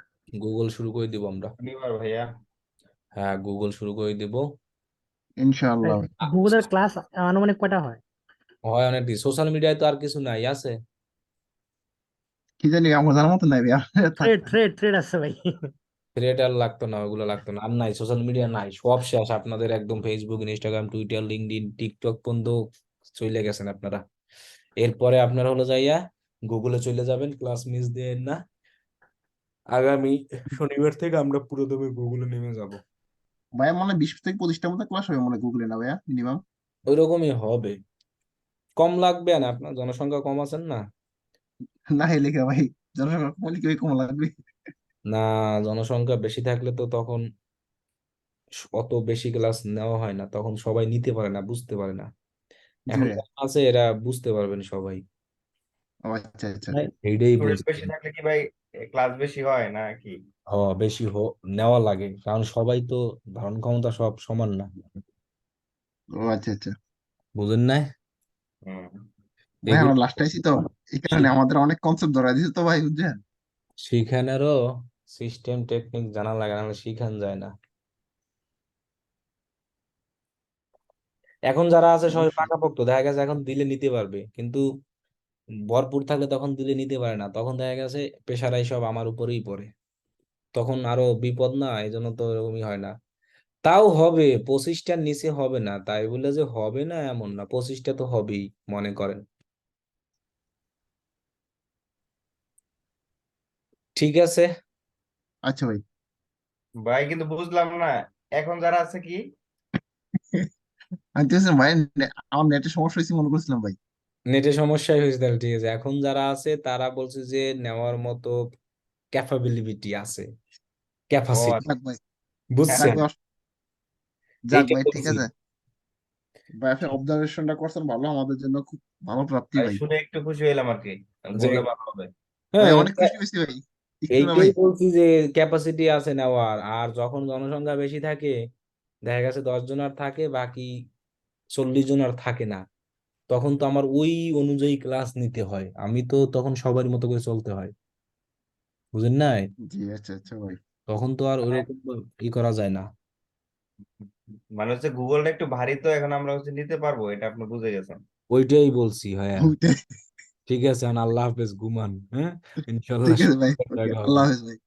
গুগল শুরু করে দিব আমরা। শনিবার ভাইয়া। হ্যাঁ, গুগল শুরু করে দিব। ইনশাআল্লাহ ভাই। গুগলের ক্লাস আনুমানিক কয়টা হয়? হয় অনেকটি, সোশ্যাল মিডিয়ায় তো আর কিছু নাই, আছে কি জানি আমার জানার মতো নাই ভাই থাক। ট্রেড আছে ভাই। থ্রেড, আর লাগতো না, ওগুলো লাগতো না, আর নাই, সোশ্যাল মিডিয়া নাই, সব শেষ আপনাদের একদম। Facebook, Instagram, Twitter, LinkedIn, TikTok পর্যন্ত চলে গেছেন আপনারা। এরপরে আপনারা হলো যাইয়া গুগলে চলে যাবেন, ক্লাস মিস দেন না। আগামী শনিবার থেকে আমরা পুরো দমে গুগলে নেমে যাব। ভাইয়া মনে হয় 20 থেকে 25টার মতো ক্লাস হবে মনে হয় গুগলে, না ভাইয়া মিনিমাম? ওই রকমই হবে, কম লাগবে না, আপনার জনসংখ্যা কম আছেন না। না হে লেখা ভাই, জনসংখ্যা কমলে কি কম লাগবে? না, জনসংখ্যা বেশি থাকলে তো তখন অত বেশি ক্লাস নেওয়া হয় না, তখন সবাই নিতে পারে না, বুঝতে পারে না। জি এখন ভাইয়া। যারা আছে এরা বুঝতে পারবেন সবাই। ও আচ্ছা আচ্ছা। হ্যাঁ, এইটাই স্টুডেন্ট বলছি। বেশি থাকলে কি ভাই ক্লাস বেশি হয় না কি? বেশি নেওয়া লাগে, কারণ সবাই তো ধারণ ক্ষমতা সব সমান না, ও আচ্ছা আচ্ছা। বুঝেন না? হুম। ভাই এগুলো আমরা লাস্ট আইছি তো, এই কারণে আমাদের অনেক কনসেপ্ট ধরা দিছে তো ভাই, বুঝছেন? শিখানেরও সিস্টেম টেকনিক জানা লাগে, নাহলে শিখান যায় না। এখন যারা আছে সবাই অবশ্যই। পাকাপোক্ত, দেখা গেছে এখন দিলে নিতে পারবে, কিন্তু ভরপুর থাকলে তখন দিলে নিতে পারে না, তখন দেখা গেছে পেশারাই সব আমার উপরেই পড়ে, তখন আরো বিপদ না? এই জন্য তো এরকমই হয় না। তাও হবে, 25টার নিচে হবে না, তাই বলে যে হবে না এমন না, 25টা তো হবেই, মনে করেন। ঠিক আছে। আচ্ছা ভাই। ভাই কিন্তু বুঝলাম না, এখন যারা আছে কি? আমি তো বলছিলাম ভাই, আমার নেটের সমস্যা হয়েছে মনে করছিলাম ভাই। নেটে সমস্যাই হয়েছে, তাহলে ঠিক আছে। এখন যারা আছে তারা বলছে যে নেওয়ার মতো ক্যাপাবিলিটি আছে, ও ক্যাপাসিটি, আচ্ছা। যাক ভাই। যাক বুঝছেন? ভাই, যাক এইটা ভাই ঠিক বলছি। আছে। ভাই আপনি অবজারভেশনটা করছেন ভালো, আমাদের জন্য খুব ভালো প্রাপ্তি ভাই ভাই। শুনে একটু খুশি হইলাম আর কি, যে বললে ভালো হবে। ভাই হ্যাঁ, অনেক খুশি হয়েছি ভাই, একটু না এইটাই ভাই। বলছি যে ক্যাপাসিটি আছে নেওয়ার। আর যখন জনসংখ্যা বেশি থাকে, দেখা গেছে 10 জন আর থাকে, বাকি 40 জন আর থাকে না, তখন তো আমার ওই অনুযায়ী ক্লাস নিতে হয়, আমি তো তখন সবার মতো করে চলতে হয়, বুঝেন না? জি আচ্ছা আচ্ছা ভাই। তখন তো আর মানে ওইরকম করা যায় না। মানে হচ্ছে গুগলটা একটু ভারী, তো এখন আমরা হচ্ছে নিতে পারবো, এটা আপনি বুঝে গেছেন। ওইটাই বলছি, হ্যাঁ। ওইটাই। ঠিক আছে, আল্লাহ হাফেজ, ঘুমান, হ্যাঁ, ঠিক ইনশাল্লাহ আছে ভাই, ওকে, দেখা হবে। আল্লাহ হাফেজ ভাই।